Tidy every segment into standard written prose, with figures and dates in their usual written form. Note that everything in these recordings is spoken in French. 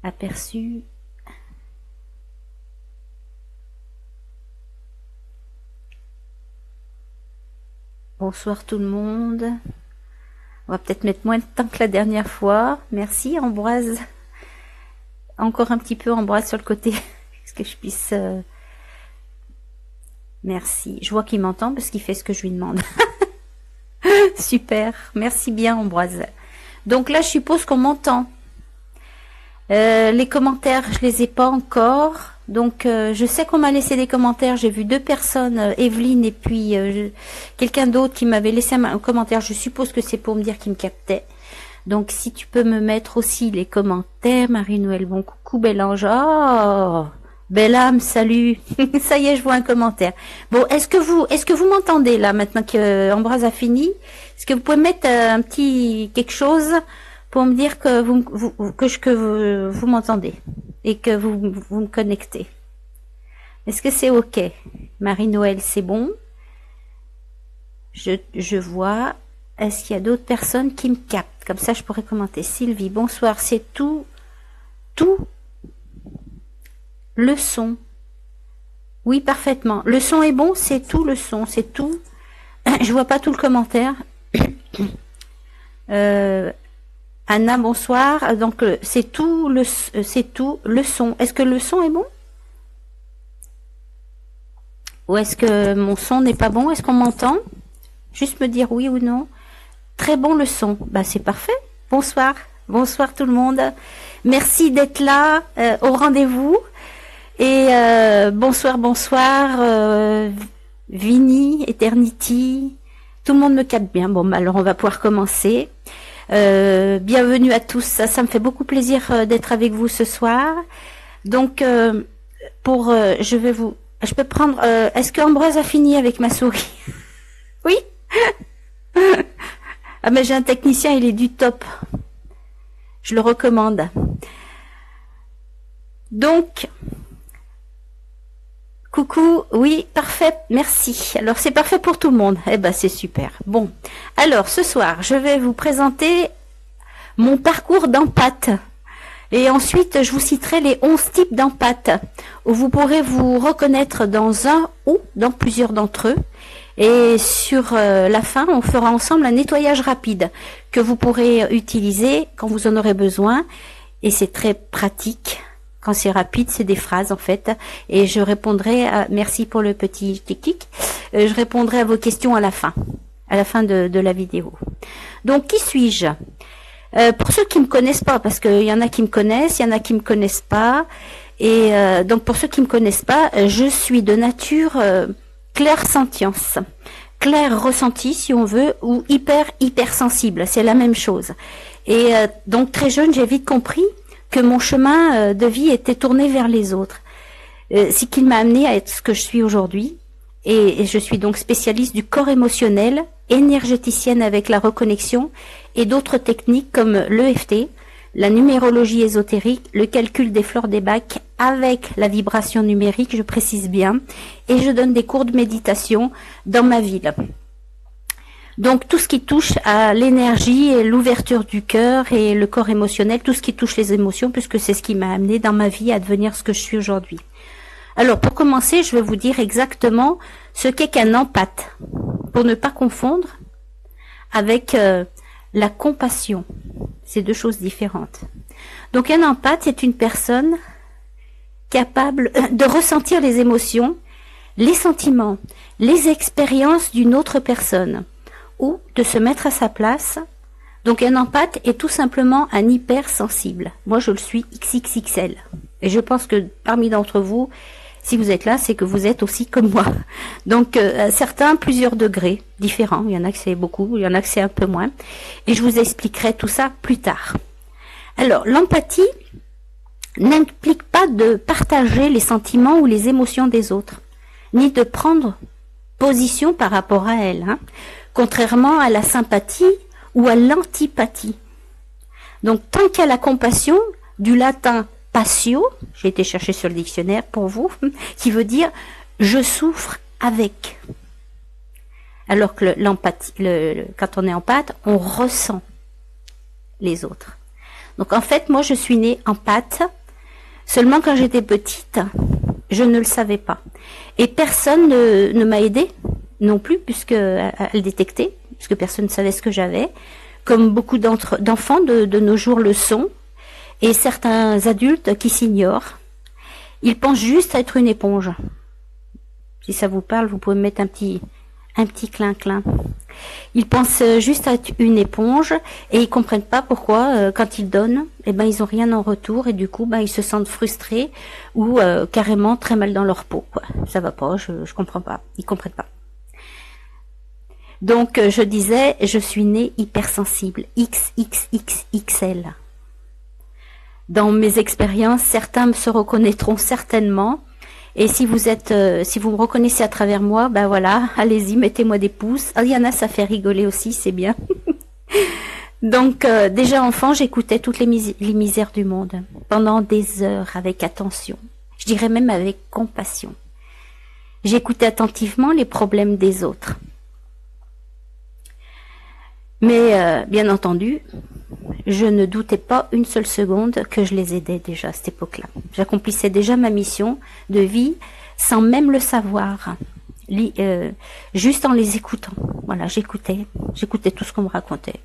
aperçu. Bonsoir tout le monde. On va peut-être mettre moins de temps que la dernière fois. Merci Ambroise. Encore un petit peu Ambroise sur le côté. Est-ce que je puisse... Merci. Je vois qu'il m'entend parce qu'il fait ce que je lui demande. Super. Merci bien Ambroise. Donc là, je suppose qu'on m'entend. Les commentaires, je les ai pas encore. Donc, je sais qu'on m'a laissé des commentaires. J'ai vu 2 personnes, Evelyne et puis quelqu'un d'autre qui m'avait laissé un commentaire. Je suppose que c'est pour me dire qu'il me captait. Donc, si tu peux me mettre aussi les commentaires. Marie-Noël, bon coucou, bel ange. Oh, belle âme, salut. Ça y est, je vois un commentaire. Bon, est-ce que vous m'entendez là, maintenant que Ambroise a fini? Est-ce que vous pouvez mettre un petit quelque chose pour me dire que vous m'entendez et que vous me connectez? Est-ce que c'est OK? Marie-Noël, c'est bon. Je vois. Est-ce qu'il y a d'autres personnes qui me captent? Comme ça, je pourrais commenter. Sylvie, bonsoir. C'est tout le son. Oui, parfaitement. Le son est bon, c'est tout le son, c'est tout. Je vois pas tout le commentaire. Anna, bonsoir. Donc c'est tout le son. Est-ce que le son est bon? Ou est-ce que mon son n'est pas bon? Est-ce qu'on m'entend? Juste me dire oui ou non. Très bon le son. Bah c'est parfait. Bonsoir. Bonsoir tout le monde. Merci d'être là au rendez-vous. Et bonsoir, Vini, Eternity. Tout le monde me capte bien. Bon, bah, alors on va pouvoir commencer. Bienvenue à tous. Ça me fait beaucoup plaisir d'être avec vous ce soir. Donc, je peux prendre. Est-ce que Ambroise a fini avec ma souris? Oui. Ah mais j'ai un technicien, il est du top. Je le recommande. Donc, coucou, oui, parfait, merci. Alors c'est parfait pour tout le monde. Eh ben c'est super. Bon, alors ce soir, je vais vous présenter mon parcours d'empathie. Et ensuite, je vous citerai les 11 types d'empathie, où vous pourrez vous reconnaître dans un ou dans plusieurs d'entre eux. Et sur la fin, on fera ensemble un nettoyage rapide que vous pourrez utiliser quand vous en aurez besoin. Et c'est très pratique. Quand c'est rapide, c'est des phrases en fait. Et je répondrai à... Merci pour le petit tic-tic. Je répondrai à vos questions à la fin de la vidéo. Donc, qui suis-je? Pour ceux qui me connaissent pas, parce qu'il y en a qui me connaissent, il y en a qui me connaissent pas. Et donc, pour ceux qui me connaissent pas, je suis de nature clairsentience, clair ressenti si on veut, ou hypersensible. C'est la même chose. Et donc, très jeune, j'ai vite compris que mon chemin de vie était tourné vers les autres. Ce qui m'a amené à être ce que je suis aujourd'hui. Et je suis donc spécialiste du corps émotionnel, énergéticienne avec la reconnexion et d'autres techniques comme l'EFT, la numérologie ésotérique, le calcul des fleurs des bacs avec la vibration numérique, je précise bien, et je donne des cours de méditation dans ma ville. Donc tout ce qui touche à l'énergie et l'ouverture du cœur et le corps émotionnel, tout ce qui touche les émotions, puisque c'est ce qui m'a amené dans ma vie à devenir ce que je suis aujourd'hui. Alors pour commencer, je vais vous dire exactement ce qu'est qu'un empathe, pour ne pas confondre avec la compassion. C'est 2 choses différentes. Donc un empathe est une personne capable de ressentir les émotions, les sentiments, les expériences d'une autre personne, ou de se mettre à sa place. Donc un empathe est tout simplement un hypersensible. Moi je le suis XXXL. Et je pense que parmi d'entre vous, si vous êtes là, c'est que vous êtes aussi comme moi. Donc certains, plusieurs degrés différents. Il y en a que c'est beaucoup, il y en a que c'est un peu moins. Et je vous expliquerai tout ça plus tard. Alors l'empathie n'implique pas de partager les sentiments ou les émotions des autres, ni de prendre position par rapport à elles, hein, contrairement à la sympathie ou à l'antipathie. Donc tant qu'à la compassion, du latin patio, j'ai été chercher sur le dictionnaire pour vous, qui veut dire je souffre avec. Alors que l'empathie, quand on est empathe, on ressent les autres. Donc en fait, moi je suis née empathe. Seulement quand j'étais petite, je ne le savais pas. Et personne ne m'a aidée non plus, puisque elle détectait, puisque personne ne savait ce que j'avais, comme beaucoup d'enfants de nos jours le sont, et certains adultes qui s'ignorent. Ils pensent juste à être une éponge. Si ça vous parle, vous pouvez me mettre un petit clin-clin. Ils pensent juste à être une éponge et ils comprennent pas pourquoi quand ils donnent, eh ben ils ont rien en retour et du coup ils se sentent frustrés ou carrément très mal dans leur peau, quoi. Ça va pas, je comprends pas, ils comprennent pas. Donc je disais, je suis née hypersensible, XXXXL. Dans mes expériences, certains se reconnaîtront certainement. Et si vous me reconnaissez à travers moi, ben voilà, allez-y, mettez-moi des pouces. Ah, il y en a, ça fait rigoler aussi, c'est bien. Donc, déjà enfant, j'écoutais toutes les misères du monde, pendant des heures, avec attention. Je dirais même avec compassion. J'écoutais attentivement les problèmes des autres. Mais, bien entendu, je ne doutais pas une seule seconde que je les aidais déjà à cette époque-là. J'accomplissais déjà ma mission de vie sans même le savoir, juste en les écoutant. Voilà, j'écoutais tout ce qu'on me racontait.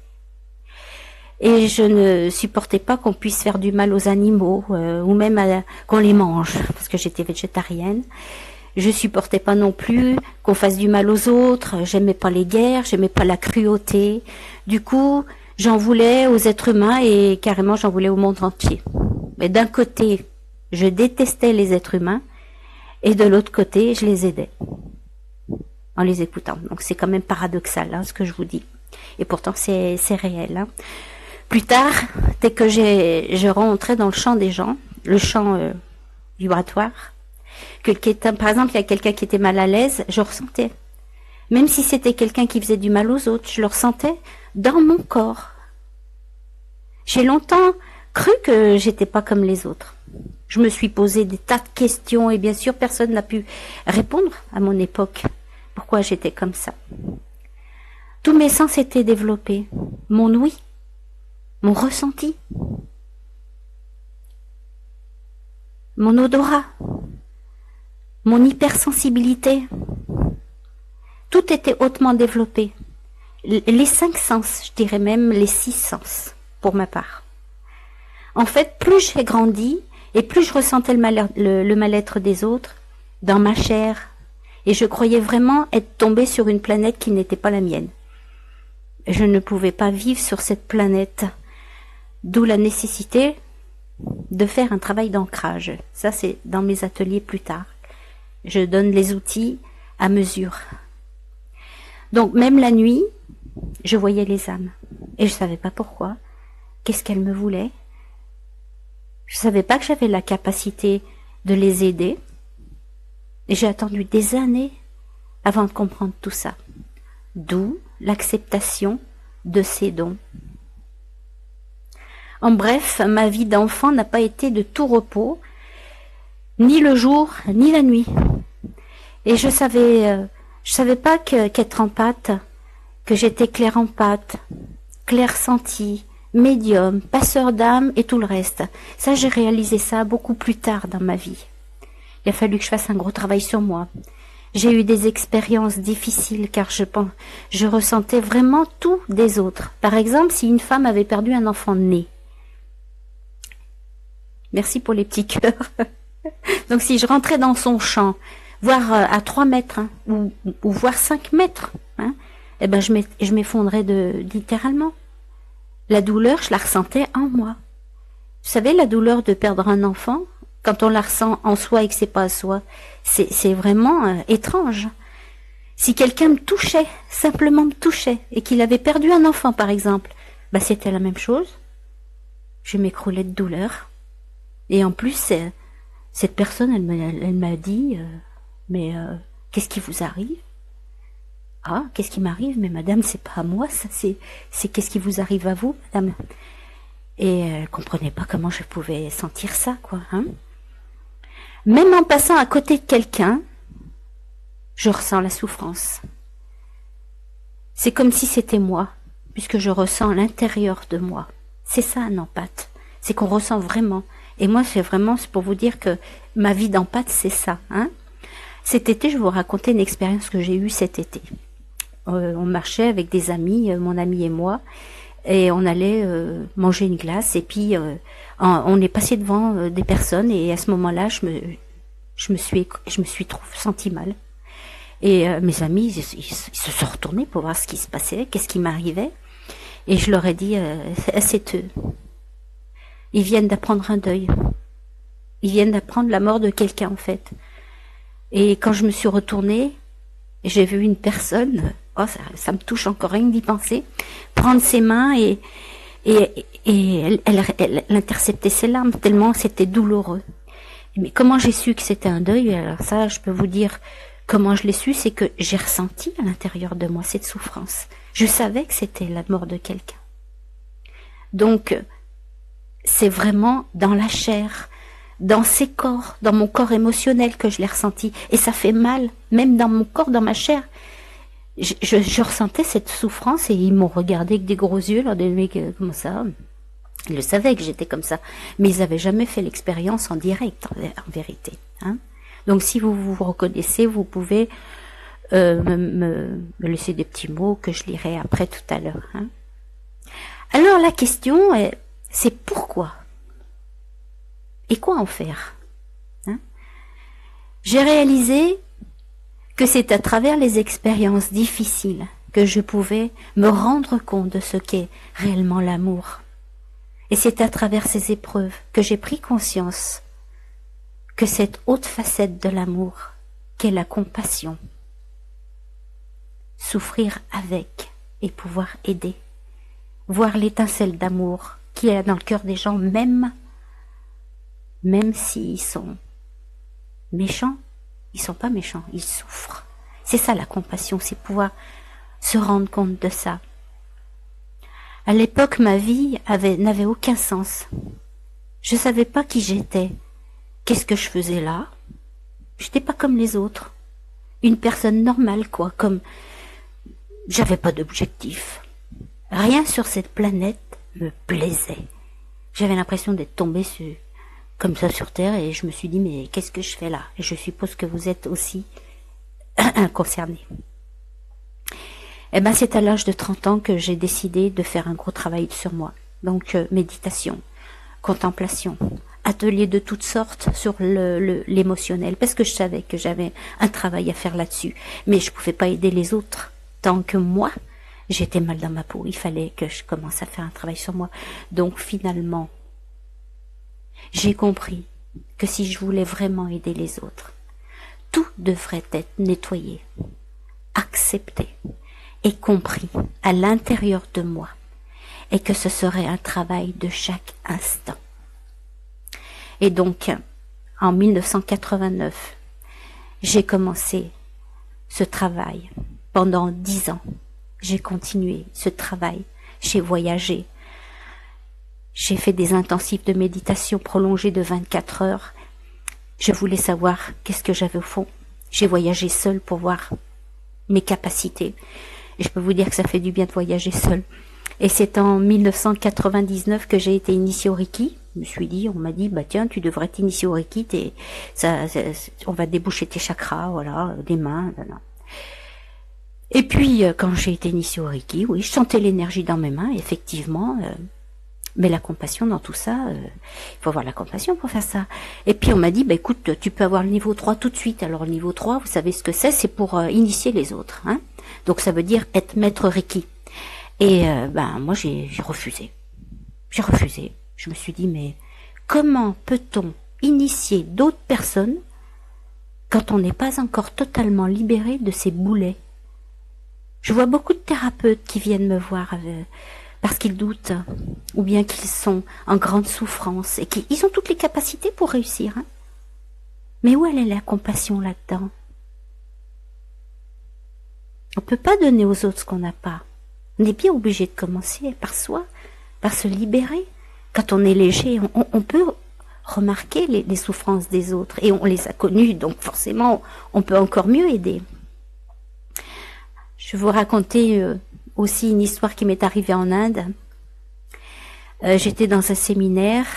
Et je ne supportais pas qu'on puisse faire du mal aux animaux, ou même qu'on les mange, parce que j'étais végétarienne. Je supportais pas non plus qu'on fasse du mal aux autres, j'aimais pas les guerres, j'aimais pas la cruauté. Du coup, j'en voulais aux êtres humains et carrément j'en voulais au monde entier. Mais d'un côté, je détestais les êtres humains et de l'autre côté, je les aidais en les écoutant. Donc c'est quand même paradoxal ce que je vous dis. Et pourtant c'est réel. Plus tard, dès que je rentrais dans le champ des gens, le champ vibratoire, par exemple il y a quelqu'un qui était mal à l'aise, je ressentais. Même si c'était quelqu'un qui faisait du mal aux autres, je le ressentais dans mon corps. J'ai longtemps cru que j'étais pas comme les autres. Je me suis posé des tas de questions et bien sûr personne n'a pu répondre à mon époque pourquoi j'étais comme ça. Tous mes sens étaient développés. Mon ouïe, mon ressenti, mon odorat, mon hypersensibilité. Tout était hautement développé. Les 5 sens, je dirais même les 6 sens, pour ma part. En fait, plus j'ai grandi, et plus je ressentais le mal-être des autres, dans ma chair, et je croyais vraiment être tombée sur une planète qui n'était pas la mienne. Je ne pouvais pas vivre sur cette planète, d'où la nécessité de faire un travail d'ancrage. Ça, c'est dans mes ateliers plus tard. Je donne les outils à mesure. Donc, même la nuit, je voyais les âmes. Et je savais pas pourquoi. Qu'est-ce qu'elles me voulaient? Je savais pas que j'avais la capacité de les aider. Et j'ai attendu des années avant de comprendre tout ça. D'où l'acceptation de ces dons. En bref, ma vie d'enfant n'a pas été de tout repos, ni le jour, ni la nuit. Et je savais pas qu'être empathe, que j'étais claire-empathe, clair-senti, médium, passeur d'âme et tout le reste. Ça, j'ai réalisé ça beaucoup plus tard dans ma vie. Il a fallu que je fasse un gros travail sur moi. J'ai eu des expériences difficiles car je ressentais vraiment tout des autres. Par exemple, si une femme avait perdu un enfant né. Merci pour les petits cœurs. Donc si je rentrais dans son champ, voire à 3 mètres, ou voire 5 mètres, eh ben je m'effondrais littéralement. La douleur, je la ressentais en moi. Vous savez, la douleur de perdre un enfant, quand on la ressent en soi et que c'est pas à soi, c'est vraiment étrange. Si quelqu'un me touchait, simplement me touchait, et qu'il avait perdu un enfant par exemple, c'était la même chose. Je m'écroulais de douleur. Et en plus, cette personne, elle m'a dit, qu'est-ce qui vous arrive? Ah, qu'est-ce qui m'arrive? Mais madame, c'est pas à moi, ça, c'est qu'est-ce qui vous arrive à vous, madame? Et elle comprenait pas comment je pouvais sentir ça, quoi, Même en passant à côté de quelqu'un, je ressens la souffrance. C'est comme si c'était moi, puisque je ressens l'intérieur de moi. C'est ça un empathe. C'est qu'on ressent vraiment. Et moi, c'est pour vous dire que ma vie d'empathie, c'est ça. Hein. Cet été, je vais vous raconter une expérience que j'ai eue cet été. On marchait avec des amis, mon ami et moi, et on allait manger une glace. Et puis, on est passé devant des personnes, et à ce moment-là, je me suis sentie mal. Et mes amis, ils se sont retournés pour voir ce qui se passait, qu'est-ce qui m'arrivait. Et je leur ai dit, c'est eux. Ils viennent d'apprendre un deuil. Ils viennent d'apprendre la mort de quelqu'un, en fait. Et quand je me suis retournée, j'ai vu une personne, ça me touche encore rien d'y penser, prendre ses mains et elle interceptait ses larmes tellement c'était douloureux. Mais comment j'ai su que c'était un deuil? Alors ça, je peux vous dire comment je l'ai su, c'est que j'ai ressenti à l'intérieur de moi cette souffrance. Je savais que c'était la mort de quelqu'un. Donc, c'est vraiment dans la chair, dans ces corps, dans mon corps émotionnel que je l'ai ressenti. Et ça fait mal, même dans mon corps, dans ma chair. Je ressentais cette souffrance et ils m'ont regardé avec des gros yeux, là, des mecs comme ça. Ils le savaient que j'étais comme ça. Mais ils n'avaient jamais fait l'expérience en direct, en vérité. Hein. Donc si vous vous reconnaissez, vous pouvez me laisser des petits mots que je lirai après tout à l'heure. Hein. Alors la question, c'est pourquoi? Et quoi en faire? Hein? J'ai réalisé que c'est à travers les expériences difficiles que je pouvais me rendre compte de ce qu'est réellement l'amour. Et c'est à travers ces épreuves que j'ai pris conscience que cette haute facette de l'amour qu'est la compassion, souffrir avec et pouvoir aider, voir l'étincelle d'amour qu'il y a dans le cœur des gens, même s'ils sont méchants, ils sont pas méchants, ils souffrent. C'est ça la compassion, c'est pouvoir se rendre compte de ça. À l'époque, ma vie n'avait aucun sens. Je savais pas qui j'étais. Qu'est-ce que je faisais là? J'étais pas comme les autres. Une personne normale, quoi, comme j'avais pas d'objectif. Rien sur cette planète me plaisait. J'avais l'impression d'être tombée comme ça sur Terre et je me suis dit, mais qu'est-ce que je fais là? Et je suppose que vous êtes aussi concernés. Eh ben, c'est à l'âge de 30 ans que j'ai décidé de faire un gros travail sur moi. Donc, méditation, contemplation, ateliers de toutes sortes sur l'émotionnel, parce que je savais que j'avais un travail à faire là-dessus. Mais je pouvais pas aider les autres tant que moi, j'étais mal dans ma peau. Il fallait que je commence à faire un travail sur moi. Donc, finalement, j'ai compris que si je voulais vraiment aider les autres, tout devrait être nettoyé, accepté et compris à l'intérieur de moi, et que ce serait un travail de chaque instant. Et donc, en 1989, j'ai commencé ce travail. Pendant 10 ans, j'ai continué ce travail. J'ai voyagé. J'ai fait des intensifs de méditation prolongés de 24 heures. Je voulais savoir qu'est-ce que j'avais au fond. J'ai voyagé seule pour voir mes capacités. Et je peux vous dire que ça fait du bien de voyager seule. Et c'est en 1999 que j'ai été initiée au Reiki. Je me suis dit, on m'a dit, bah tiens, tu devrais t'initier au Reiki, on va déboucher tes chakras, voilà, des mains, voilà. Et puis, quand j'ai été initiée au Reiki, oui, je sentais l'énergie dans mes mains, effectivement, mais la compassion dans tout ça, il faut avoir la compassion pour faire ça. Et puis on m'a dit, bah écoute, tu peux avoir le niveau 3 tout de suite. Alors le niveau 3, vous savez ce que c'est pour initier les autres. Hein. Donc ça veut dire être maître Reiki. Et moi j'ai refusé. J'ai refusé. Je me suis dit, mais comment peut-on initier d'autres personnes quand on n'est pas encore totalement libéré de ces boulets? Je vois beaucoup de thérapeutes qui viennent me voir parce qu'ils doutent, ou bien qu'ils sont en grande souffrance, et qu'ils ont toutes les capacités pour réussir. Hein. Mais où elle est la compassion là-dedans? On ne peut pas donner aux autres ce qu'on n'a pas. On est bien obligé de commencer par soi, par se libérer. Quand on est léger, on peut remarquer les souffrances des autres, et on les a connues, donc forcément, on peut encore mieux aider. Je vais vous raconter aussi une histoire qui m'est arrivée en Inde. J'étais dans un séminaire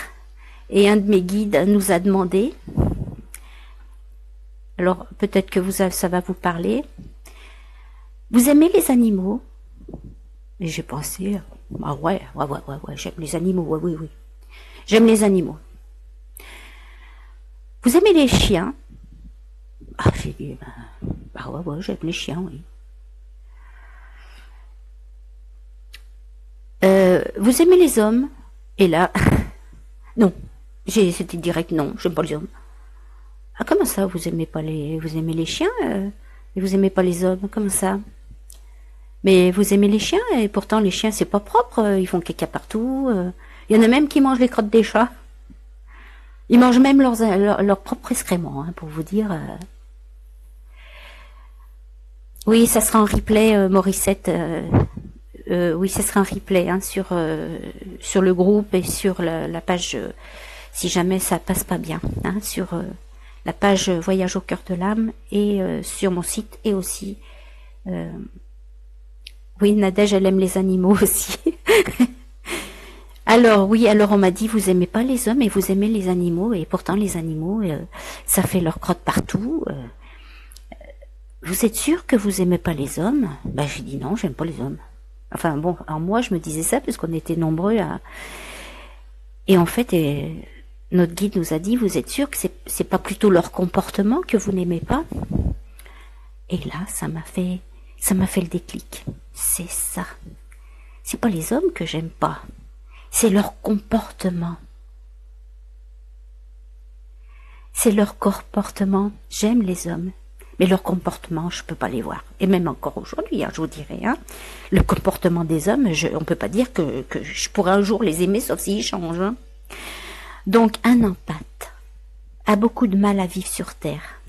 et un de mes guides nous a demandé, alors peut-être que ça va vous parler, vous aimez les animaux? Et j'ai pensé, ah ouais, j'aime les animaux, oui. J'aime les animaux. Vous aimez les chiens? Ah, j'ai dit, bah ouais, j'aime les chiens, oui. Vous aimez les hommes? Et là, non. C'était direct, non, j'aime pas les hommes. Ah, comment ça, vous aimez les chiens, et vous aimez pas les hommes? Comment ça? Mais vous aimez les chiens, et pourtant les chiens c'est pas propre, ils font caca partout. Il y en a même qui mangent les crottes des chats. Ils mangent même leur propre excrément, hein, pour vous dire. Oui, ça sera en replay, Morissette. Oui, ça sera un replay, hein, sur le groupe et sur la page, si jamais ça passe pas bien, hein, sur la page Voyage au cœur de l'âme et sur mon site et aussi. Oui, Nadège, elle aime les animaux aussi. Alors on m'a dit, vous aimez pas les hommes et vous aimez les animaux, et pourtant les animaux, ça fait leur crotte partout. Vous êtes sûr que vous aimez pas les hommes? Ben, j'ai dit non, j'aime pas les hommes. Enfin bon, alors moi je me disais ça parce qu'on était nombreux à... Et en fait, notre guide nous a dit, vous êtes sûr que c'est pas plutôt leur comportement que vous n'aimez pas? Et là, ça m'a fait le déclic. C'est ça. C'est pas les hommes que j'aime pas. C'est leur comportement. C'est leur comportement. J'aime les hommes. Mais leur comportement, je peux pas les voir. Et même encore aujourd'hui, hein, je vous dirais, hein, le comportement des hommes, on peut pas dire que je pourrais un jour les aimer, sauf s'ils changent. Hein. Donc, un empathe a beaucoup de mal à vivre sur Terre,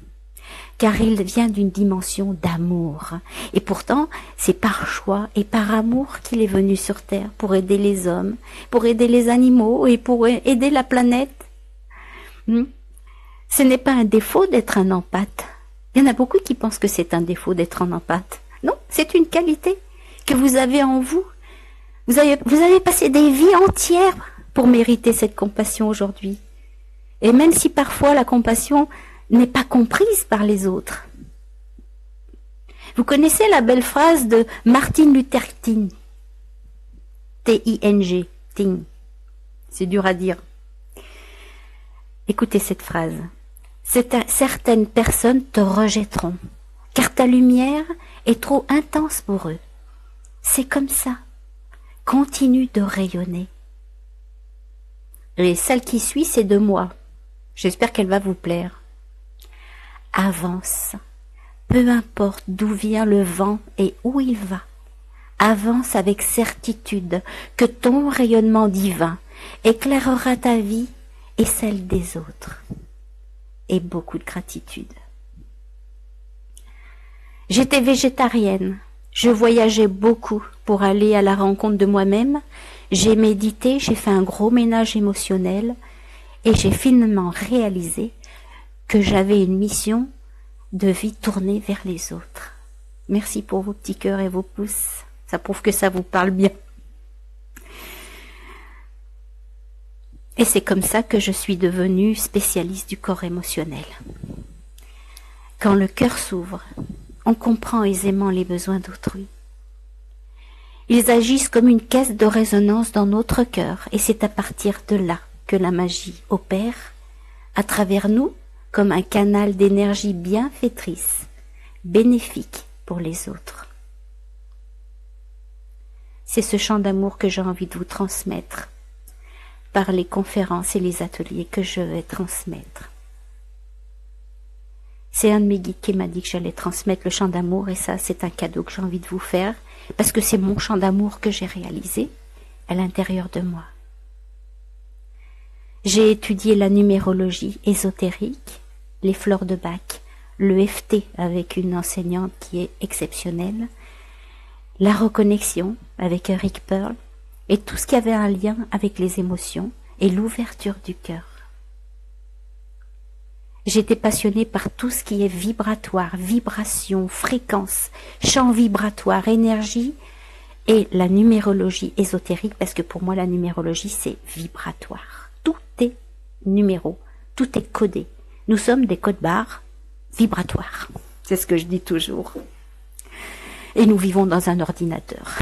car il vient d'une dimension d'amour. Et pourtant, c'est par choix et par amour qu'il est venu sur Terre, pour aider les hommes, pour aider les animaux et pour aider la planète. Ce n'est pas un défaut d'être un empathe. Il y en a beaucoup qui pensent que c'est un défaut d'être un empathe. Non, c'est une qualité que vous avez en vous. Vous avez passé des vies entières pour mériter cette compassion aujourd'hui. Et même si parfois la compassion n'est pas comprise par les autres. Vous connaissez la belle phrase de Martin Luther King. T-I-N-G. Ting. C'est dur à dire. Écoutez cette phrase. Certaines personnes te rejetteront, car ta lumière est trop intense pour eux. C'est comme ça. Continue de rayonner. Et celle qui suit, c'est de moi. J'espère qu'elle va vous plaire. Avance. Peu importe d'où vient le vent et où il va. Avance avec certitude que ton rayonnement divin éclairera ta vie et celle des autres. Et beaucoup de gratitude. J'étais végétarienne. Je voyageais beaucoup pour aller à la rencontre de moi-même. J'ai médité, j'ai fait un gros ménage émotionnel et j'ai finalement réalisé que j'avais une mission de vie tournée vers les autres. Merci pour vos petits cœurs et vos pouces. Ça prouve que ça vous parle bien. Et c'est comme ça que je suis devenue spécialiste du corps émotionnel. Quand le cœur s'ouvre, on comprend aisément les besoins d'autrui. Ils agissent comme une caisse de résonance dans notre cœur, et c'est à partir de là que la magie opère, à travers nous, comme un canal d'énergie bienfaitrice, bénéfique pour les autres. C'est ce chant d'amour que j'ai envie de vous transmettre, par les conférences et les ateliers que je vais transmettre. C'est un de mes guides qui m'a dit que j'allais transmettre le chant d'amour, et ça, c'est un cadeau que j'ai envie de vous faire, parce que c'est mon chant d'amour que j'ai réalisé à l'intérieur de moi. J'ai étudié la numérologie ésotérique, les fleurs de Bach, le FT avec une enseignante qui est exceptionnelle, la reconnexion avec Eric Pearl, et tout ce qui avait un lien avec les émotions et l'ouverture du cœur. J'étais passionnée par tout ce qui est vibratoire, vibration, fréquence, champ vibratoire, énergie, et la numérologie ésotérique, parce que pour moi la numérologie c'est vibratoire. Tout est numéro, tout est codé. Nous sommes des codes barres vibratoires. C'est ce que je dis toujours. Et nous vivons dans un ordinateur.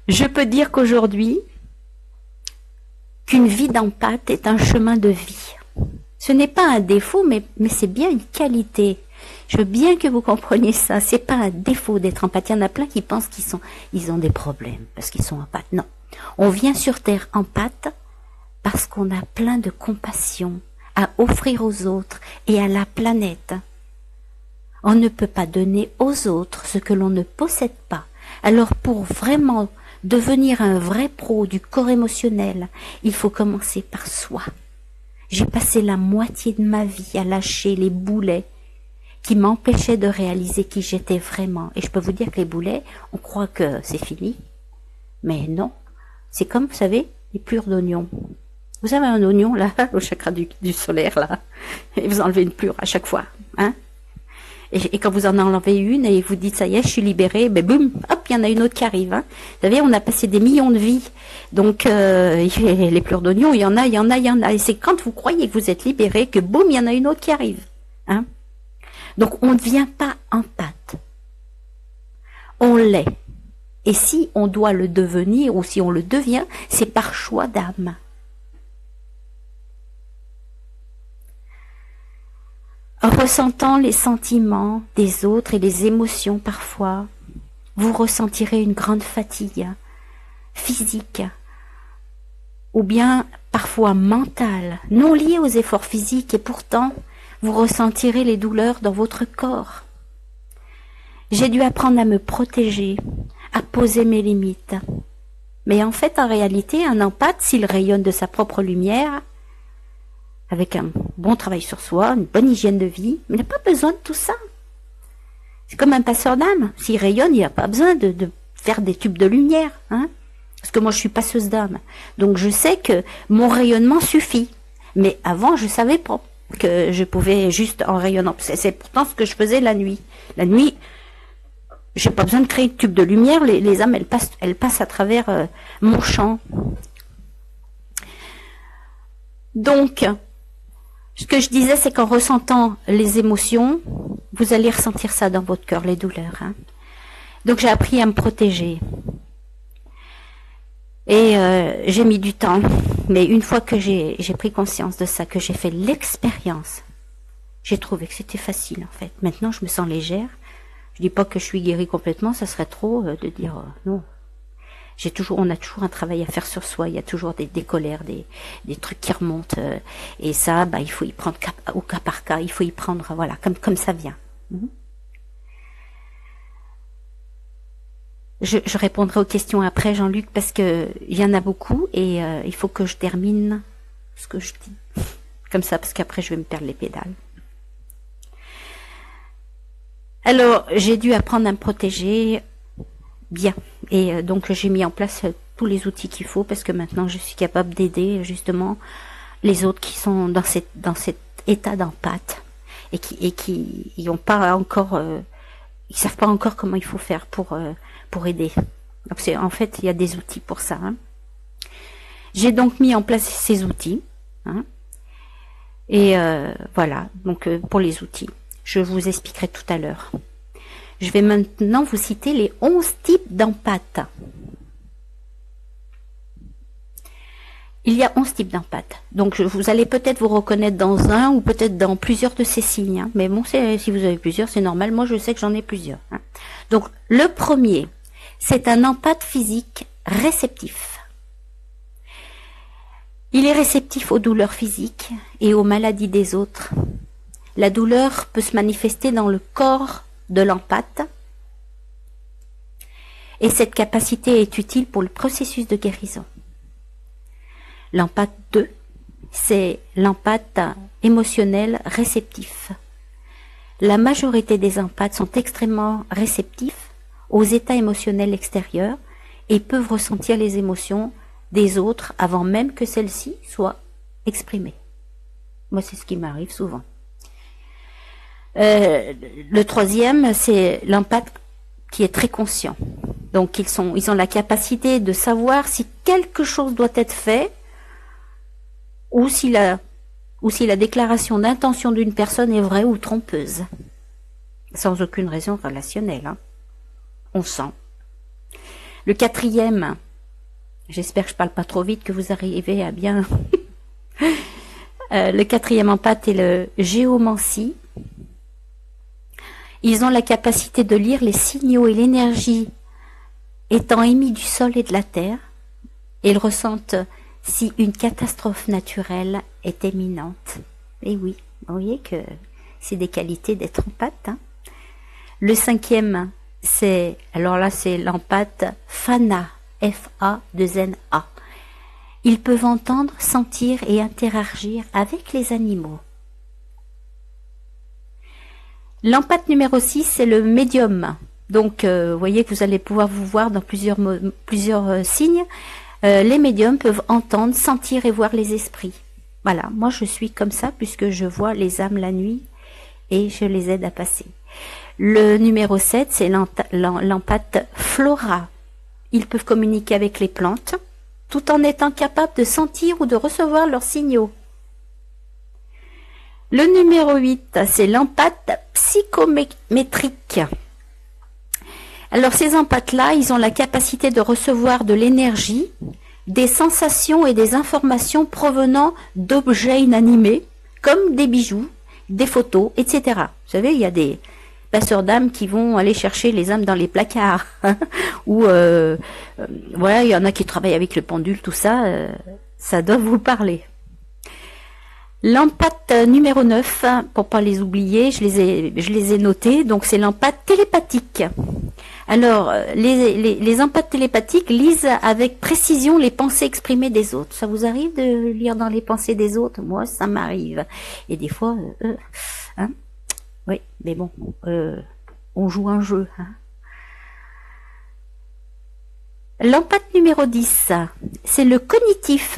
Je peux dire qu'aujourd'hui, qu'une vie d'empathe est un chemin de vie. Ce n'est pas un défaut, mais c'est bien une qualité. Je veux bien que vous compreniez ça. C'est pas un défaut d'être empathique. Il y en a plein qui pensent ils ont des problèmes parce qu'ils sont empathes. Non. On vient sur Terre empathe parce qu'on a plein de compassion à offrir aux autres et à la planète. On ne peut pas donner aux autres ce que l'on ne possède pas. Alors pour vraiment devenir un vrai pro du corps émotionnel, il faut commencer par soi. J'ai passé la moitié de ma vie à lâcher les boulets qui m'empêchaient de réaliser qui j'étais vraiment. Et je peux vous dire que les boulets, on croit que c'est fini. Mais non. C'est comme, vous savez, les plures d'oignon. Vous avez un oignon, là, au chakra du solaire, là. Et vous enlevez une plure à chaque fois. Hein? Et quand vous en enlevez une et vous dites, ça y est, je suis libérée, ben boum, hop, il y en a une autre qui arrive. Hein. Vous savez, on a passé des millions de vies. Donc, les pleurs d'oignon, il y en a. Et c'est quand vous croyez que vous êtes libéré que boum, il y en a une autre qui arrive. Hein. Donc, on ne devient pas empathe. On l'est. Et si on doit le devenir ou si on le devient, c'est par choix d'âme. Ressentant les sentiments des autres et les émotions parfois, vous ressentirez une grande fatigue physique ou bien parfois mentale, non liée aux efforts physiques et pourtant vous ressentirez les douleurs dans votre corps. J'ai dû apprendre à me protéger, à poser mes limites. Mais en fait, en réalité, un empathe, s'il rayonne de sa propre lumière, avec un bon travail sur soi, une bonne hygiène de vie, il n'a pas besoin de tout ça. C'est comme un passeur d'âme. S'il rayonne, il n'a pas besoin de faire des tubes de lumière. Hein, parce que moi, je suis passeuse d'âme. Donc, je sais que mon rayonnement suffit. Mais avant, je savais pas que je pouvais juste en rayonnant. C'est pourtant ce que je faisais la nuit. La nuit, j'ai pas besoin de créer de tubes de lumière. Les âmes, elles passent à travers mon champ. Donc, ce que je disais, c'est qu'en ressentant les émotions, vous allez ressentir ça dans votre cœur, les douleurs. Hein. Donc j'ai appris à me protéger. Et j'ai mis du temps. Mais une fois que j'ai pris conscience de ça, que j'ai fait l'expérience, j'ai trouvé que c'était facile en fait. Maintenant, je me sens légère. Je dis pas que je suis guérie complètement, ça serait trop de dire non. On a toujours un travail à faire sur soi, il y a toujours des colères, des trucs qui remontent, et ça, bah, il faut y prendre au cas par cas, il faut y prendre, voilà, comme ça vient. Je répondrai aux questions après, Jean-Luc, parce que il y en a beaucoup, et il faut que je termine ce que je dis, comme ça, parce qu'après je vais me perdre les pédales. Alors, j'ai dû apprendre à me protéger bien. Et donc j'ai mis en place tous les outils qu'il faut parce que maintenant je suis capable d'aider justement les autres qui sont dans cet état d'empathe et qui n'ont pas encore, ils savent pas encore comment il faut faire pour aider. Donc en fait il y a des outils pour ça. Hein. J'ai donc mis en place ces outils. Hein. Et voilà. Donc pour les outils, je vous expliquerai tout à l'heure. Je vais maintenant vous citer les 11 types d'empathe. Il y a 11 types d'empathe. Donc vous allez peut-être vous reconnaître dans un ou peut-être dans plusieurs de ces signes. Hein. Mais bon, si vous avez plusieurs, c'est normal. Moi, je sais que j'en ai plusieurs. Hein. Donc le premier, c'est un empathe physique réceptif. Il est réceptif aux douleurs physiques et aux maladies des autres. La douleur peut se manifester dans le corps de l'empathe et cette capacité est utile pour le processus de guérison. L'empathe 2, c'est l'empathe émotionnel réceptif. La majorité des empathes sont extrêmement réceptifs aux états émotionnels extérieurs et peuvent ressentir les émotions des autres avant même que celles-ci soient exprimées. Moi, c'est ce qui m'arrive souvent. Le troisième, c'est l'empathe qui est très conscient. Donc ils ont la capacité de savoir si quelque chose doit être fait ou si la déclaration d'intention d'une personne est vraie ou trompeuse. Sans aucune raison relationnelle. Hein. On sent. Le quatrième, j'espère que je parle pas trop vite, que vous arrivez à bien... le quatrième empathie est le géomancie. Ils ont la capacité de lire les signaux et l'énergie étant émis du sol et de la terre, et ils ressentent si une catastrophe naturelle est imminente. Et oui, vous voyez que c'est des qualités d'être empathe. Hein. Le cinquième, c'est l'empathe Fana, F-A-2-N-A. Ils peuvent entendre, sentir et interagir avec les animaux. L'empathe numéro 6, c'est le médium. Donc, vous voyez que vous allez pouvoir vous voir dans plusieurs signes. Les médiums peuvent entendre, sentir et voir les esprits. Voilà, moi je suis comme ça puisque je vois les âmes la nuit et je les aide à passer. Le numéro 7, c'est l'empathe flora. Ils peuvent communiquer avec les plantes tout en étant capables de sentir ou de recevoir leurs signaux. Le numéro 8, c'est l'empathe psychométrique. Alors ces empathes-là, ils ont la capacité de recevoir de l'énergie, des sensations et des informations provenant d'objets inanimés, comme des bijoux, des photos, etc. Vous savez, il y a des passeurs d'âmes qui vont aller chercher les âmes dans les placards. Ou voilà, il y en a qui travaillent avec le pendule, tout ça, ça doit vous parler. L'empathe numéro 9, pour pas les oublier, je les ai notés, donc c'est l'empathe télépathique. Alors, les empathes télépathiques lisent avec précision les pensées exprimées des autres. Ça vous arrive de lire dans les pensées des autres? Moi, ça m'arrive. Et des fois, hein? Oui, mais bon, on joue un jeu. Hein? L'empathe numéro 10, c'est le cognitif.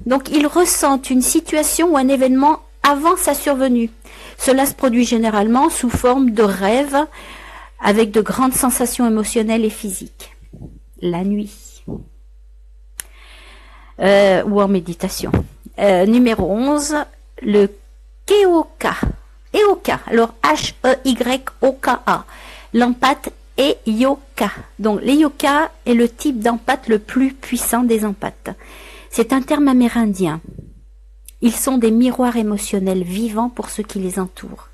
Donc, ils ressentent une situation ou un événement avant sa survenue. Cela se produit généralement sous forme de rêve, avec de grandes sensations émotionnelles et physiques. La nuit. Ou en méditation. Numéro 11, le Keoka. Eoka. Alors, H-E-Y-O-K-A. L'empathe Eyoka. Donc, l'Eyoka est le type d'empathe le plus puissant des empathes. C'est un terme amérindien. Ils sont des miroirs émotionnels vivants pour ceux qui les entourent.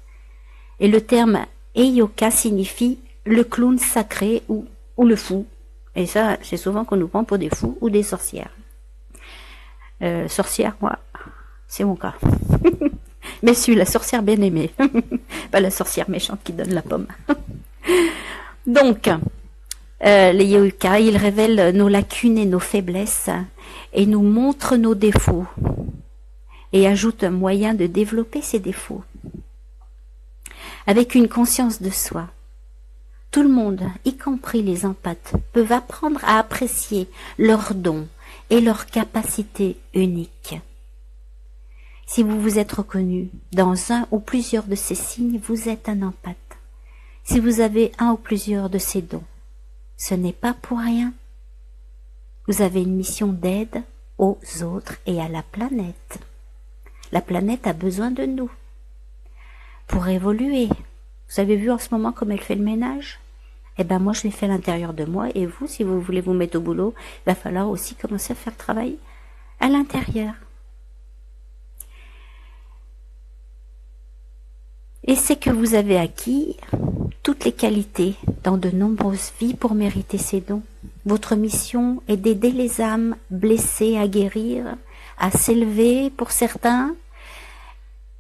Et le terme Eyoka signifie le clown sacré ou le fou. Et ça, c'est souvent qu'on nous prend pour des fous ou des sorcières. Sorcière, moi, c'est mon cas. Mais je suis la sorcière bien aimée. Pas la sorcière méchante qui donne la pomme. Donc, les Eyoka, ils révèlent nos lacunes et nos faiblesses et nous montrent nos défauts et ajoutent un moyen de développer ces défauts. Avec une conscience de soi, tout le monde, y compris les empathes, peuvent apprendre à apprécier leurs dons et leurs capacités uniques. Si vous vous êtes reconnu dans un ou plusieurs de ces signes, vous êtes un empathe. Si vous avez un ou plusieurs de ces dons, ce n'est pas pour rien. Vous avez une mission d'aide aux autres et à la planète. La planète a besoin de nous pour évoluer. Vous avez vu en ce moment comme elle fait le ménage? Eh ben moi je l'ai fait à l'intérieur de moi, et vous, si vous voulez vous mettre au boulot, il va falloir aussi commencer à faire le travail à l'intérieur. Et c'est que vous avez acquis toutes les qualités dans de nombreuses vies pour mériter ces dons. Votre mission est d'aider les âmes blessées à guérir, à s'élever pour certains,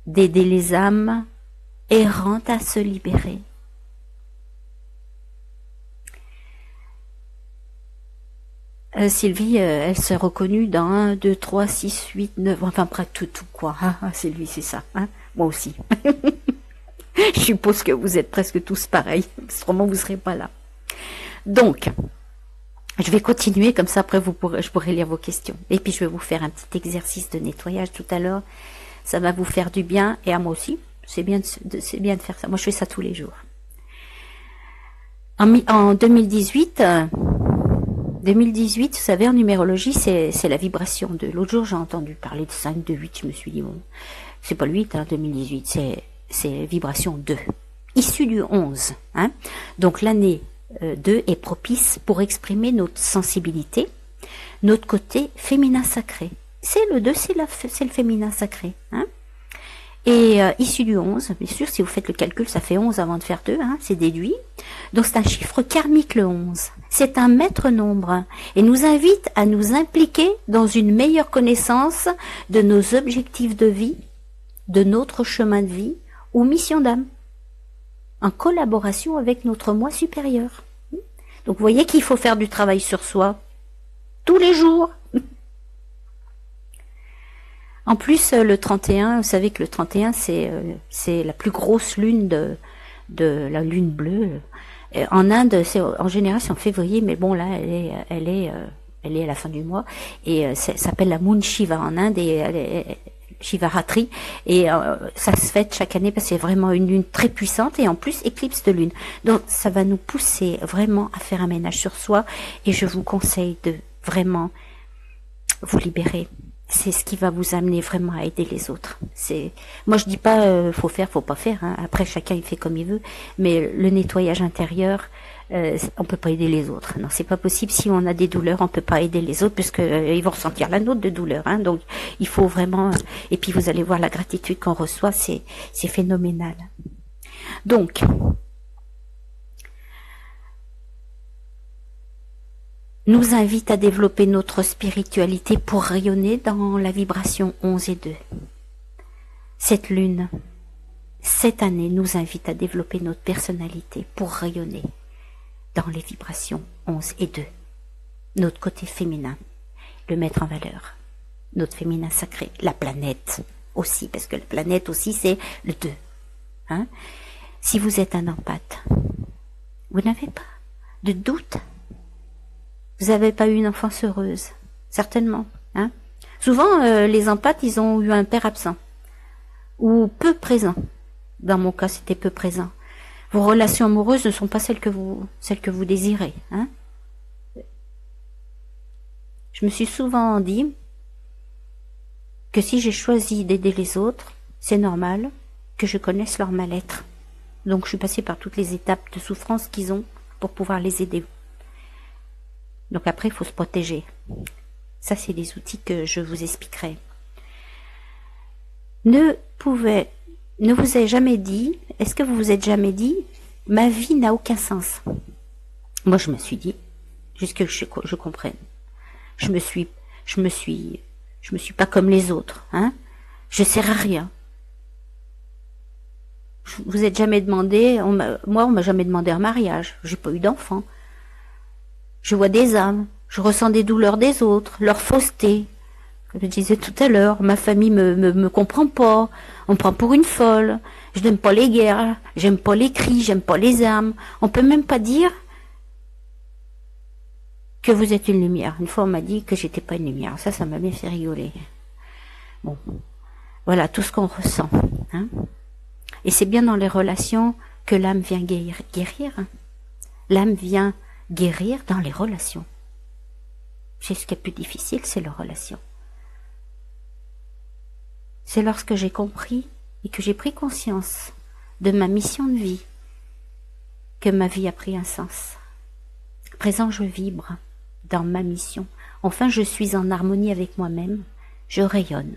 d'aider les âmes errantes à se libérer. Sylvie, elle s'est reconnue dans 1, 2, 3, 6, 8, 9, enfin près tout quoi. Ah, Sylvie, c'est ça. Hein, moi aussi. Je suppose que vous êtes presque tous pareils. Sûrement, vous ne serez pas là. Donc, je vais continuer, comme ça après je pourrai lire vos questions. Et puis je vais vous faire un petit exercice de nettoyage tout à l'heure. Ça va vous faire du bien, et à moi aussi. C'est bien de faire ça. Moi, je fais ça tous les jours. En 2018, 2018, vous savez, en numérologie, c'est la vibration 2. L'autre jour, j'ai entendu parler de 5, de 8, je me suis dit, bon, c'est pas le 8, 2018, c'est vibration 2, issue du 11. Donc l'année 2 est propice pour exprimer notre sensibilité, notre côté féminin sacré. C'est le 2, c'est le féminin sacré. Et issu du 11, bien sûr, si vous faites le calcul, ça fait 11 avant de faire 2, c'est déduit. Donc c'est un chiffre karmique, le 11. C'est un maître nombre et nous invite à nous impliquer dans une meilleure connaissance de nos objectifs de vie, de notre chemin de vie ou mission d'âme, en collaboration avec notre moi supérieur. Donc vous voyez qu'il faut faire du travail sur soi tous les jours. En plus, le 31, vous savez que le 31, c'est la plus grosse lune de la lune bleue. En Inde, en général, c'est en février, mais bon, là, elle est à la fin du mois, et ça s'appelle la Moon Shiva en Inde, et elle est Shivaratri, et ça se fête chaque année parce que c'est vraiment une lune très puissante, et en plus, éclipse de lune. Donc, ça va nous pousser vraiment à faire un ménage sur soi, et je vous conseille de vraiment vous libérer. C'est ce qui va vous amener vraiment à aider les autres. Moi je dis pas faut faire, faut pas faire. Après chacun il fait comme il veut, mais le nettoyage intérieur, on peut pas aider les autres. Non, c'est pas possible. Si on a des douleurs, on peut pas aider les autres puisque ils vont ressentir la nôtre de douleur. Donc il faut vraiment. Et puis vous allez voir la gratitude qu'on reçoit, c'est phénoménal. Donc nous invite à développer notre spiritualité pour rayonner dans la vibration 11 et 2. Cette lune, cette année, nous invite à développer notre personnalité pour rayonner dans les vibrations 11 et 2. Notre côté féminin, le mettre en valeur. Notre féminin sacré, la planète aussi, parce que la planète aussi c'est le 2. Si vous êtes un empathe, vous n'avez pas de doute. Vous n'avez pas eu une enfance heureuse, certainement. Souvent, les empathes, ils ont eu un père absent ou peu présent. Dans mon cas, c'était peu présent. Vos relations amoureuses ne sont pas celles que vous désirez. Je me suis souvent dit que si j'ai choisi d'aider les autres, c'est normal que je connaisse leur mal-être. Donc, je suis passée par toutes les étapes de souffrance qu'ils ont pour pouvoir les aider. Donc après, il faut se protéger. Ça, c'est des outils que je vous expliquerai. Ne vous ai jamais dit, est-ce que vous vous êtes jamais dit, ma vie n'a aucun sens? Moi, je me suis dit, jusqu'à que je comprenne. Je me suis pas comme les autres, Je sers à rien. Vous êtes jamais demandé, on m'a jamais demandé un mariage. J'ai pas eu d'enfant. Je vois des âmes, je ressens des douleurs des autres, leur fausseté. Comme je disais tout à l'heure, ma famille me comprend pas, on me prend pour une folle, je n'aime pas les guerres, j'aime pas les cris, j'aime pas les armes. On peut même pas dire que vous êtes une lumière. Une fois on m'a dit que j'étais pas une lumière, ça m'a bien fait rigoler. Bon, voilà tout ce qu'on ressent. Et c'est bien dans les relations que l'âme vient guérir. L'âme vient guérir dans les relations. C'est ce qui est plus difficile, c'est les relations. C'est lorsque j'ai compris et que j'ai pris conscience de ma mission de vie que ma vie a pris un sens. À présent, je vibre dans ma mission. Enfin, je suis en harmonie avec moi-même. Je rayonne.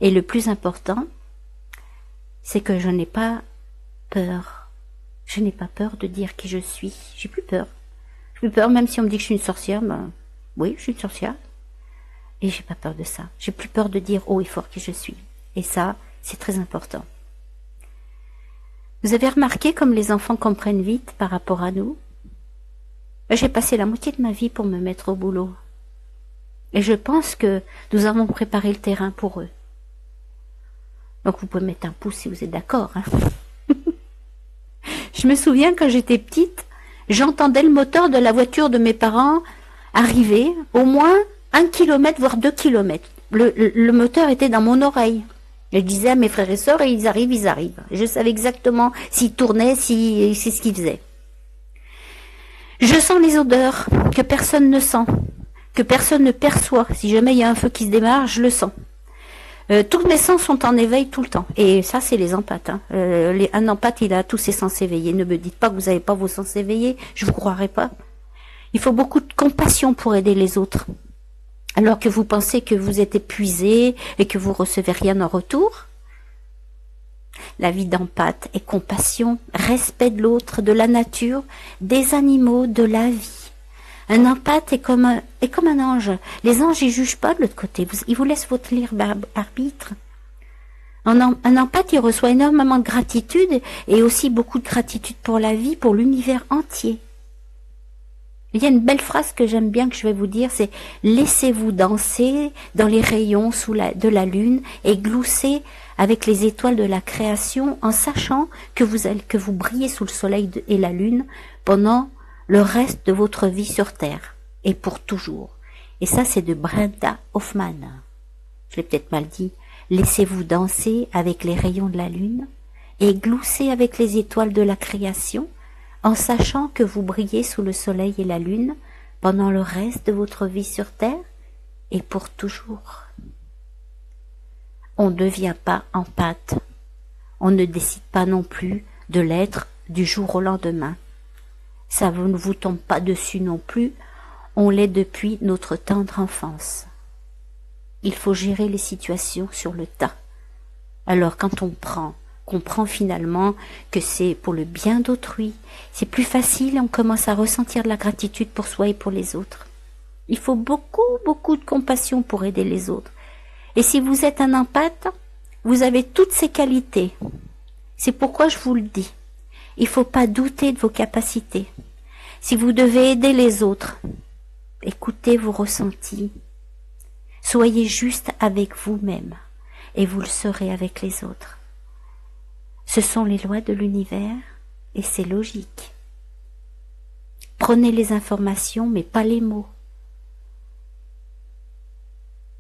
Et le plus important, c'est que je n'ai pas peur. Je n'ai pas peur de dire qui je suis. J'ai plus peur. J'ai plus peur, même si on me dit que je suis une sorcière, oui, je suis une sorcière. Et j'ai pas peur de ça. J'ai plus peur de dire haut et fort qui je suis. Et ça, c'est très important. Vous avez remarqué comme les enfants comprennent vite par rapport à nous? J'ai passé la moitié de ma vie pour me mettre au boulot. Et je pense que nous avons préparé le terrain pour eux. Donc vous pouvez mettre un pouce si vous êtes d'accord. Je me souviens quand j'étais petite, j'entendais le moteur de la voiture de mes parents arriver au moins 1 kilomètre, voire 2 kilomètres. Le moteur était dans mon oreille. Je disais à mes frères et sœurs, et ils arrivent. Je savais exactement s'ils tournaient, c'est ce qu'ils faisaient. Je sens les odeurs que personne ne sent, que personne ne perçoit. Si jamais il y a un feu qui se démarre, je le sens. Tous mes sens sont en éveil tout le temps. Et ça, c'est les empathes. Hein. Un empathe, il a tous ses sens éveillés. Ne me dites pas que vous n'avez pas vos sens éveillés. Je vous croirai pas. Il faut beaucoup de compassion pour aider les autres. Alors que vous pensez que vous êtes épuisé et que vous recevez rien en retour. La vie d'empathe est compassion, respect de l'autre, de la nature, des animaux, de la vie. Un empathe est comme un ange. Les anges, ils jugent pas de l'autre côté. Ils vous laissent votre libre arbitre. Un empathe, il reçoit énormément de gratitude et aussi beaucoup de gratitude pour la vie, pour l'univers entier. Il y a une belle phrase que j'aime bien que je vais vous dire, c'est « Laissez-vous danser dans les rayons de la lune et glousser avec les étoiles de la création en sachant que vous brillez sous le soleil et la lune pendant le reste de votre vie sur Terre, et pour toujours. » Et ça, c'est de Brenda Hoffman. Je l'ai peut-être mal dit. Laissez-vous danser avec les rayons de la lune, et glousser avec les étoiles de la création, en sachant que vous brillez sous le soleil et la lune, pendant le reste de votre vie sur Terre, et pour toujours. On ne devient pas empathe. On ne décide pas non plus de l'être du jour au lendemain. Ça ne vous tombe pas dessus non plus, on l'est depuis notre tendre enfance. Il faut gérer les situations sur le tas. Alors quand on comprend finalement que c'est pour le bien d'autrui, c'est plus facile et on commence à ressentir de la gratitude pour soi et pour les autres. Il faut beaucoup de compassion pour aider les autres. Et si vous êtes un empathe, vous avez toutes ces qualités. C'est pourquoi je vous le dis. Il ne faut pas douter de vos capacités. Si vous devez aider les autres, écoutez vos ressentis. Soyez juste avec vous-même et vous le serez avec les autres. Ce sont les lois de l'univers et c'est logique. Prenez les informations mais pas les mots.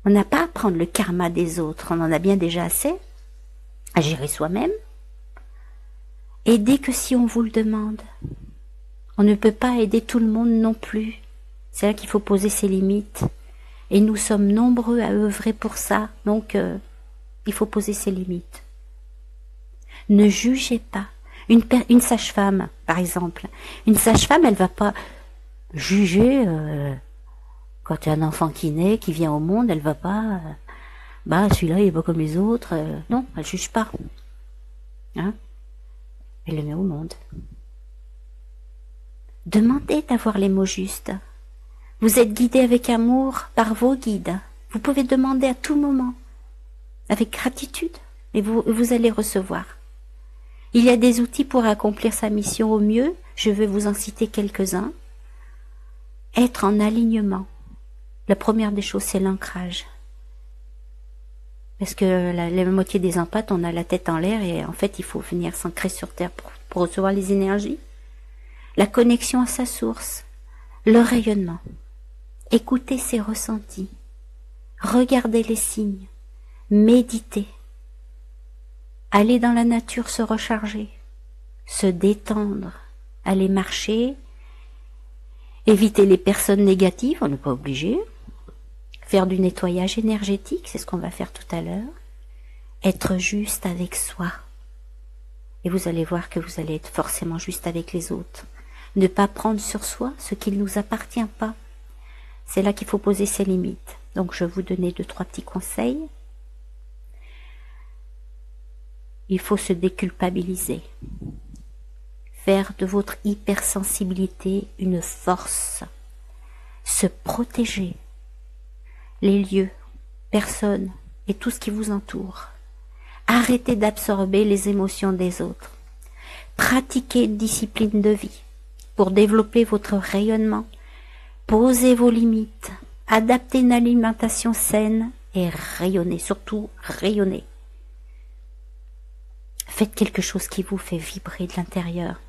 On n'a pas à prendre le karma des autres, on en a bien déjà assez, à gérer soi-même. Aidez que si on vous le demande. On ne peut pas aider tout le monde non plus. C'est là qu'il faut poser ses limites. Et nous sommes nombreux à œuvrer pour ça, donc il faut poser ses limites. Ne jugez pas. Une sage-femme, par exemple. Une sage-femme, elle va pas juger quand il y a un enfant qui naît, qui vient au monde, elle va pas celui-là il est pas comme les autres. Non, elle juge pas. Hein? Elle le met au monde. Demandez d'avoir les mots justes. Vous êtes guidé avec amour par vos guides. Vous pouvez demander à tout moment, avec gratitude, et vous allez recevoir. Il y a des outils pour accomplir sa mission au mieux. Je vais vous en citer quelques-uns. Être en alignement. La première des choses, c'est l'ancrage. Parce que la moitié des empathes, on a la tête en l'air et en fait, il faut venir s'ancrer sur Terre pour recevoir les énergies. La connexion à sa source. Le rayonnement. Écoutez ses ressentis. Regardez les signes. Méditez. Allez dans la nature se recharger. Se détendre. Aller marcher. Éviter les personnes négatives, on n'est pas obligé. Faire du nettoyage énergétique, c'est ce qu'on va faire tout à l'heure. Être juste avec soi. Et vous allez voir que vous allez être forcément juste avec les autres. Ne pas prendre sur soi ce qui ne nous appartient pas. C'est là qu'il faut poser ses limites. Donc je vais vous donner 2-3 petits conseils. Il faut se déculpabiliser. Faire de votre hypersensibilité une force. Se protéger. Les lieux, personnes et tout ce qui vous entoure. Arrêtez d'absorber les émotions des autres. Pratiquez une discipline de vie pour développer votre rayonnement. Posez vos limites. Adaptez une alimentation saine et rayonnez, surtout rayonnez. Faites quelque chose qui vous fait vibrer de l'intérieur.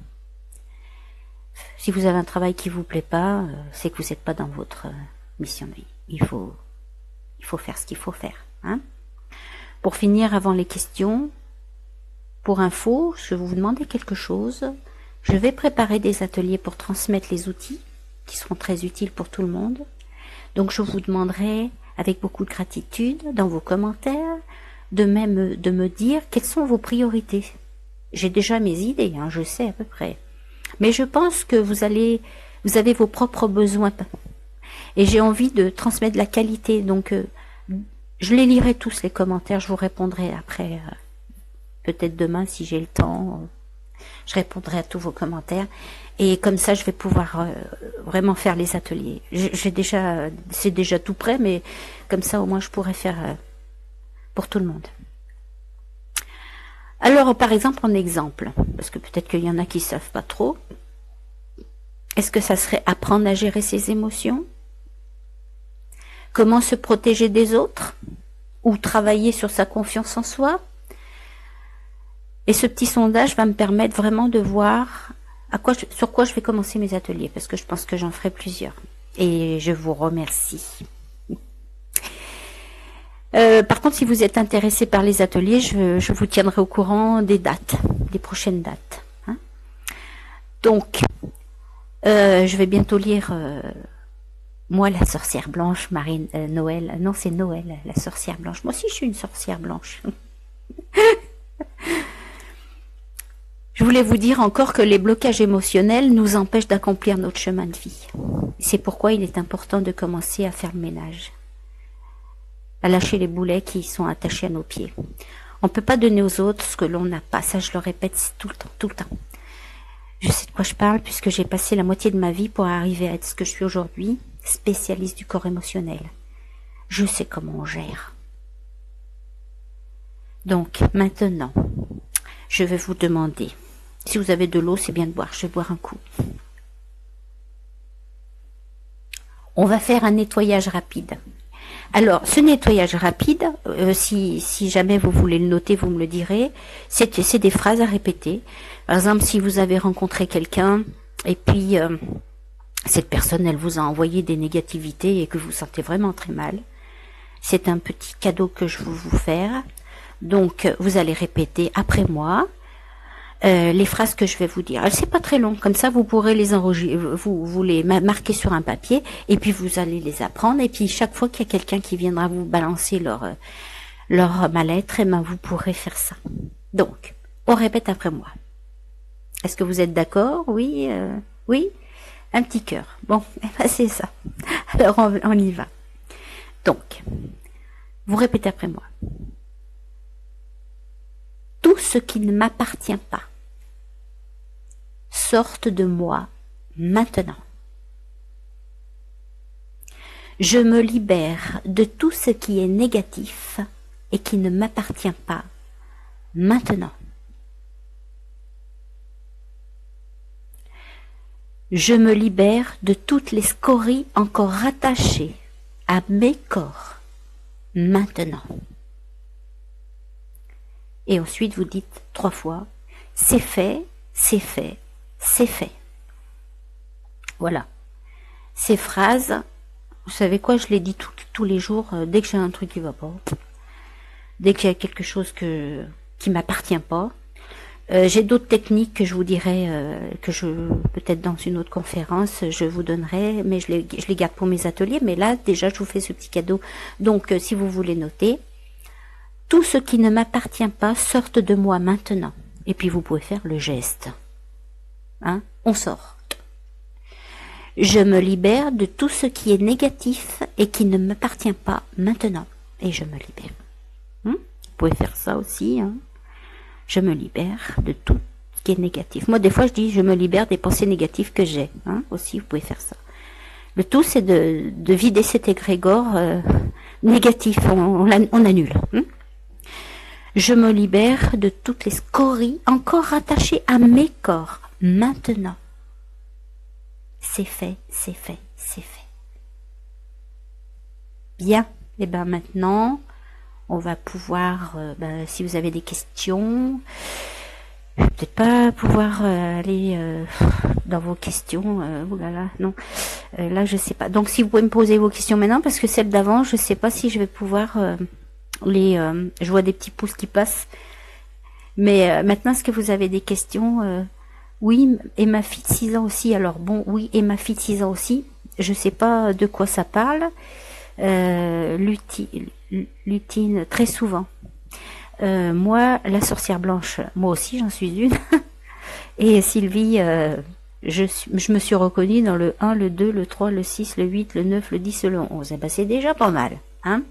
Si vous avez un travail qui vous plaît pas, c'est que vous n'êtes pas dans votre mission de vie. Il faut faire ce qu'il faut faire. Hein. Pour finir, avant les questions, pour info, je vais vous demander quelque chose. Je vais préparer des ateliers pour transmettre les outils qui seront très utiles pour tout le monde. Donc je vous demanderai, avec beaucoup de gratitude, dans vos commentaires, de me dire quelles sont vos priorités. J'ai déjà mes idées, hein, je sais à peu près. Mais je pense que vous avez vos propres besoins. Et j'ai envie de transmettre de la qualité. Donc je les lirai tous, les commentaires, je vous répondrai après, peut-être demain si j'ai le temps. Je répondrai à tous vos commentaires. Et comme ça, je vais pouvoir vraiment faire les ateliers. C'est déjà tout prêt, mais comme ça, au moins, je pourrai faire pour tout le monde. Alors, par exemple, en exemple, parce que peut-être qu'il y en a qui savent pas trop, est-ce que ça serait apprendre à gérer ses émotions? Comment se protéger des autres? Ou travailler sur sa confiance en soi? Et ce petit sondage va me permettre vraiment de voir sur quoi je vais commencer mes ateliers, parce que je pense que j'en ferai plusieurs. Et je vous remercie. Par contre, si vous êtes intéressé par les ateliers, je vous tiendrai au courant des dates, des prochaines dates. Hein. Donc, je vais bientôt lire moi, la sorcière blanche, Noël. Non, c'est Noël, la sorcière blanche. Moi aussi, je suis une sorcière blanche. Je voulais vous dire encore que les blocages émotionnels nous empêchent d'accomplir notre chemin de vie. C'est pourquoi il est important de commencer à faire le ménage, à lâcher les boulets qui sont attachés à nos pieds. On ne peut pas donner aux autres ce que l'on n'a pas. Ça, je le répète tout le temps. Je sais de quoi je parle puisque j'ai passé la moitié de ma vie pour arriver à être ce que je suis aujourd'hui, spécialiste du corps émotionnel. Je sais comment on gère. Donc, maintenant, je vais vous demander, si vous avez de l'eau, c'est bien de boire. Je vais boire un coup. On va faire un nettoyage rapide. Alors, ce nettoyage rapide, si jamais vous voulez le noter, vous me le direz, c'est des phrases à répéter. Par exemple, si vous avez rencontré quelqu'un et puis cette personne, elle vous a envoyé des négativités et que vous vous sentez vraiment très mal, c'est un petit cadeau que je veux vous faire. Donc, vous allez répéter après moi les phrases que je vais vous dire. C'est pas très long, comme ça vous pourrez les enregistrer, vous les marquer sur un papier et puis vous allez les apprendre. Et puis chaque fois qu'il y a quelqu'un qui viendra vous balancer leur mal-être, eh ben, vous pourrez faire ça. Donc, on répète après moi. Est-ce que vous êtes d'accord? Oui, oui. Un petit cœur. Bon, eh ben, c'est ça. Alors on y va. Donc, vous répétez après moi. Tout ce qui ne m'appartient pas sorte de moi maintenant. Je me libère de tout ce qui est négatif et qui ne m'appartient pas maintenant. Je me libère de toutes les scories encore rattachées à mes corps maintenant. Et ensuite, vous dites 3 fois, c'est fait, c'est fait, c'est fait. Voilà. Ces phrases, vous savez quoi, je les dis tous les jours, dès que j'ai un truc qui va pas, dès qu'il y a quelque chose qui m'appartient pas. J'ai d'autres techniques que je vous dirai, peut-être dans une autre conférence, je vous donnerai, mais je les garde pour mes ateliers. Mais là, déjà, je vous fais ce petit cadeau. Donc, si vous voulez noter, tout ce qui ne m'appartient pas sorte de moi maintenant. Et puis vous pouvez faire le geste. Hein? On sort. Je me libère de tout ce qui est négatif et qui ne m'appartient pas maintenant. Et je me libère. Vous pouvez faire ça aussi. Hein? Je me libère de tout ce qui est négatif. Moi, des fois, je dis je me libère des pensées négatives que j'ai. Hein? Aussi, vous pouvez faire ça. Le tout, c'est de vider cet égrégore négatif. On annule. Je me libère de toutes les scories encore rattachées à mes corps. Maintenant. C'est fait, c'est fait, c'est fait. Bien. Et bien maintenant, on va pouvoir, si vous avez des questions, je vais peut-être pas pouvoir aller dans vos questions. Oulala, non. Là, je sais pas. Donc, si vous pouvez me poser vos questions maintenant, parce que celles d'avant, je sais pas si je vais pouvoir... je vois des petits pouces qui passent. Mais maintenant, est-ce que vous avez des questions Oui, et ma fille de 6 ans aussi. Alors bon, oui, et ma fille de 6 ans aussi. Je sais pas de quoi ça parle. Lutine, très souvent. Moi, la sorcière blanche, moi aussi j'en suis une. Et Sylvie, je me suis reconnue dans le 1, le 2, le 3, le 6, le 8, le 9, le 10 et le 11. Eh ben, c'est déjà pas mal, hein.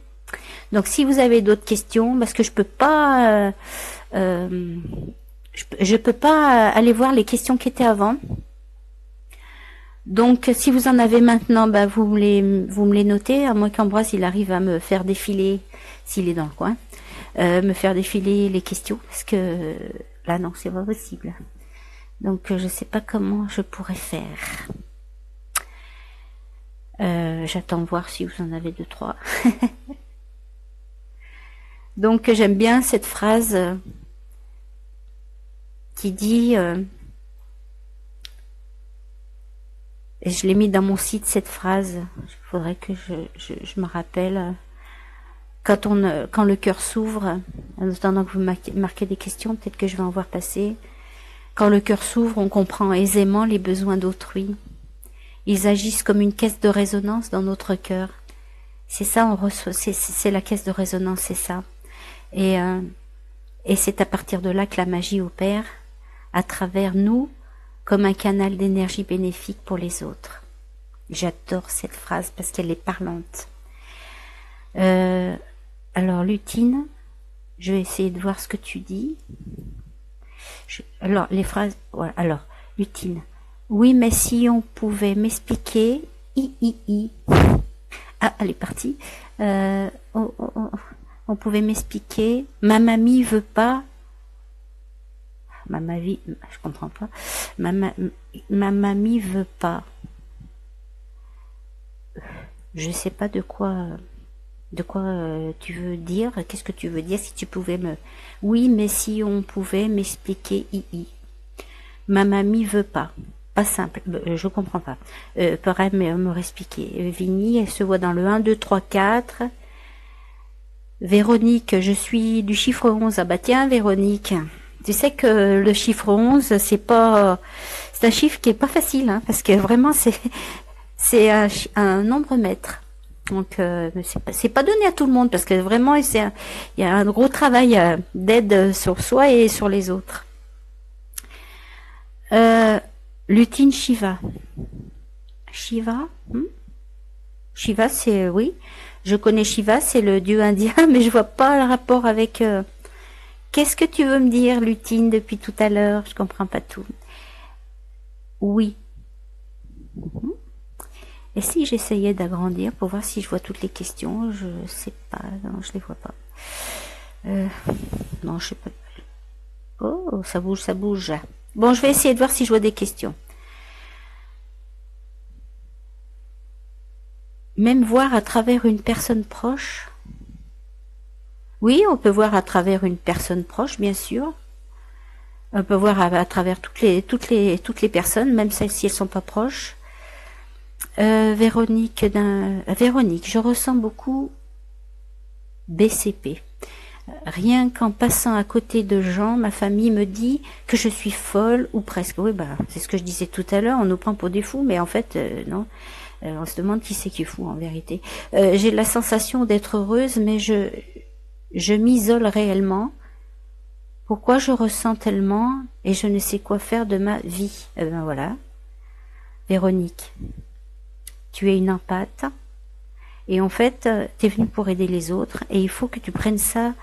Donc si vous avez d'autres questions, parce que je peux pas, je peux pas aller voir les questions qui étaient avant. Donc si vous en avez maintenant, bah, vous me les notez, à moins qu'Ambroise il arrive à me faire défiler, s'il est dans le coin, me faire défiler les questions, parce que là non, c'est pas possible. Donc je sais pas comment je pourrais faire. J'attends de voir si vous en avez 2, 3. Donc j'aime bien cette phrase qui dit, et je l'ai mis dans mon site cette phrase, il faudrait que je me rappelle, quand le cœur s'ouvre, en attendant que vous marquez des questions, peut-être que je vais en voir passer, quand le cœur s'ouvre, on comprend aisément les besoins d'autrui. Ils agissent comme une caisse de résonance dans notre cœur. C'est ça, on reçoit, c'est la caisse de résonance, c'est ça. Et c'est à partir de là que la magie opère, à travers nous, comme un canal d'énergie bénéfique pour les autres. J'adore cette phrase parce qu'elle est parlante. Alors, Lutine, je vais essayer de voir ce que tu dis. Alors, les phrases... Voilà, alors, Lutine. Oui, mais si on pouvait m'expliquer... Ah, elle est partie. On pouvait m'expliquer... Ma mamie veut pas... Ma mamie... Je comprends pas. Ma mamie veut pas... Je sais pas de quoi tu veux dire. Qu'est-ce que tu veux dire? Si tu pouvais me... Oui, mais si on pouvait m'expliquer... Ma mamie veut pas. Pas simple. Je comprends pas. Pourrait me réexpliquer. Vigny, elle se voit dans le 1, 2, 3, 4. Véronique, je suis du chiffre 11. Ah bah tiens, Véronique. Tu sais que le chiffre 11, c'est un chiffre qui est pas facile, hein, parce que vraiment c'est un nombre maître. Donc c'est pas donné à tout le monde, parce que vraiment il y a un gros travail d'aide sur soi et sur les autres. Lutine Shiva. Shiva, Shiva, c'est oui. Je connais Shiva, c'est le dieu indien, mais je vois pas le rapport avec. Qu'est-ce que tu veux me dire, Lutine, depuis tout à l'heure? Je comprends pas tout. Oui. Et si j'essayais d'agrandir pour voir si je vois toutes les questions? Je sais pas, non, je les vois pas. Non, je sais pas. Oh, ça bouge, ça bouge. Bon, je vais essayer de voir si je vois des questions. Même voir à travers une personne proche. Oui, on peut voir à travers une personne proche, bien sûr. On peut voir à travers toutes les personnes, même celles si elles sont pas proches. Véronique, je ressens beaucoup BCP. Rien qu'en passant à côté de gens, ma famille me dit que je suis folle ou presque. Oui, bah, c'est ce que je disais tout à l'heure, on nous prend pour des fous, mais en fait, non. On se demande qui c'est qui est fou, en vérité. J'ai la sensation d'être heureuse, mais je m'isole réellement. Pourquoi je ressens tellement et je ne sais quoi faire de ma vie? Eh ben voilà. Véronique, tu es une empathe et en fait, tu es venue pour aider les autres et il faut que tu prennes ça.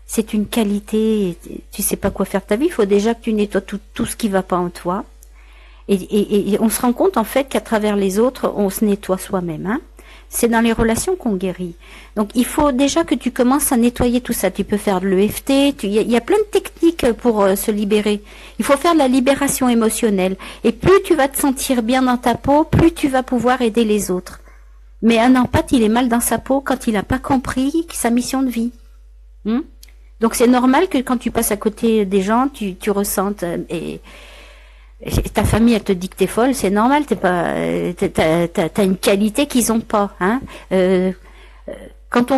C'est une qualité. Tu sais pas quoi faire de ta vie. Il faut déjà que tu nettoies tout ce qui va pas en toi. Et on se rend compte en fait qu'à travers les autres, on se nettoie soi-même. Hein. C'est dans les relations qu'on guérit. Donc il faut déjà que tu commences à nettoyer tout ça. Tu peux faire de l'EFT, il y a plein de techniques pour se libérer. Il faut faire de la libération émotionnelle. Et plus tu vas te sentir bien dans ta peau, plus tu vas pouvoir aider les autres. Mais un empathe, il est mal dans sa peau quand il n'a pas compris sa mission de vie. Donc c'est normal que quand tu passes à côté des gens, tu ressentes... Et ta famille, elle te dit que t'es folle, c'est normal, t'as une qualité qu'ils ont pas, hein. Quand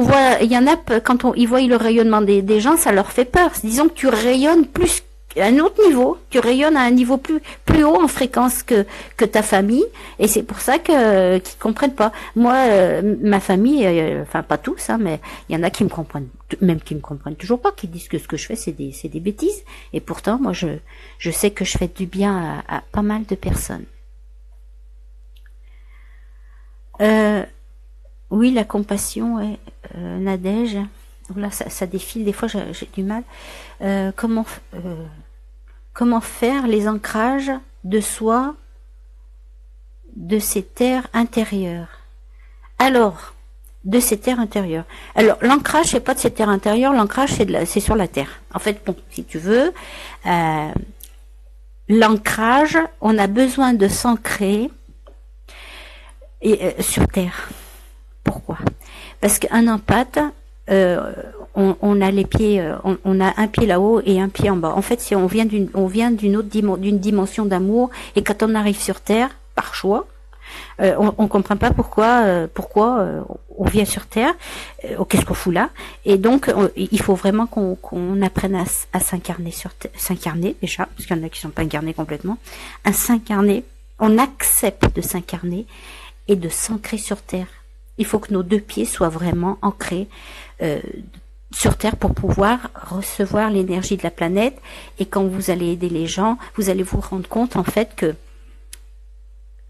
ils voient le rayonnement des gens, ça leur fait peur. Disons que tu rayonnes plus un autre niveau, tu rayonnes à un niveau plus haut en fréquence que ta famille, et c'est pour ça que qu'ils comprennent pas. Moi, ma famille, enfin pas tous, hein, mais il y en a qui me comprennent, même qui me comprennent toujours pas, qui disent que ce que je fais c'est des bêtises, et pourtant moi je sais que je fais du bien à pas mal de personnes. Oui, la compassion, ouais, Nadège. Là, ça défile. Des fois, j'ai du mal. Comment faire les ancrages de soi, de ces terres intérieures. Alors, de ces terres intérieures. Alors, l'ancrage, c'est pas de ces terres intérieures. L'ancrage, c'est sur la terre. En fait, bon, si tu veux, l'ancrage, on a besoin de s'ancrer sur terre. Pourquoi? Parce qu'un empathe, on a les pieds, on a un pied là-haut et un pied en bas. En fait, si on vient d'une dimension d'amour, et quand on arrive sur terre, par choix, on comprend pas pourquoi on vient sur terre, qu'est-ce qu'on fout là, et donc il faut vraiment qu'on apprenne à s'incarner s'incarner déjà, parce qu'il y en a qui sont pas incarnés complètement, à s'incarner, on accepte de s'incarner et de s'ancrer sur terre. Il faut que nos deux pieds soient vraiment ancrés sur Terre pour pouvoir recevoir l'énergie de la planète. Et quand vous allez aider les gens, vous allez vous rendre compte en fait que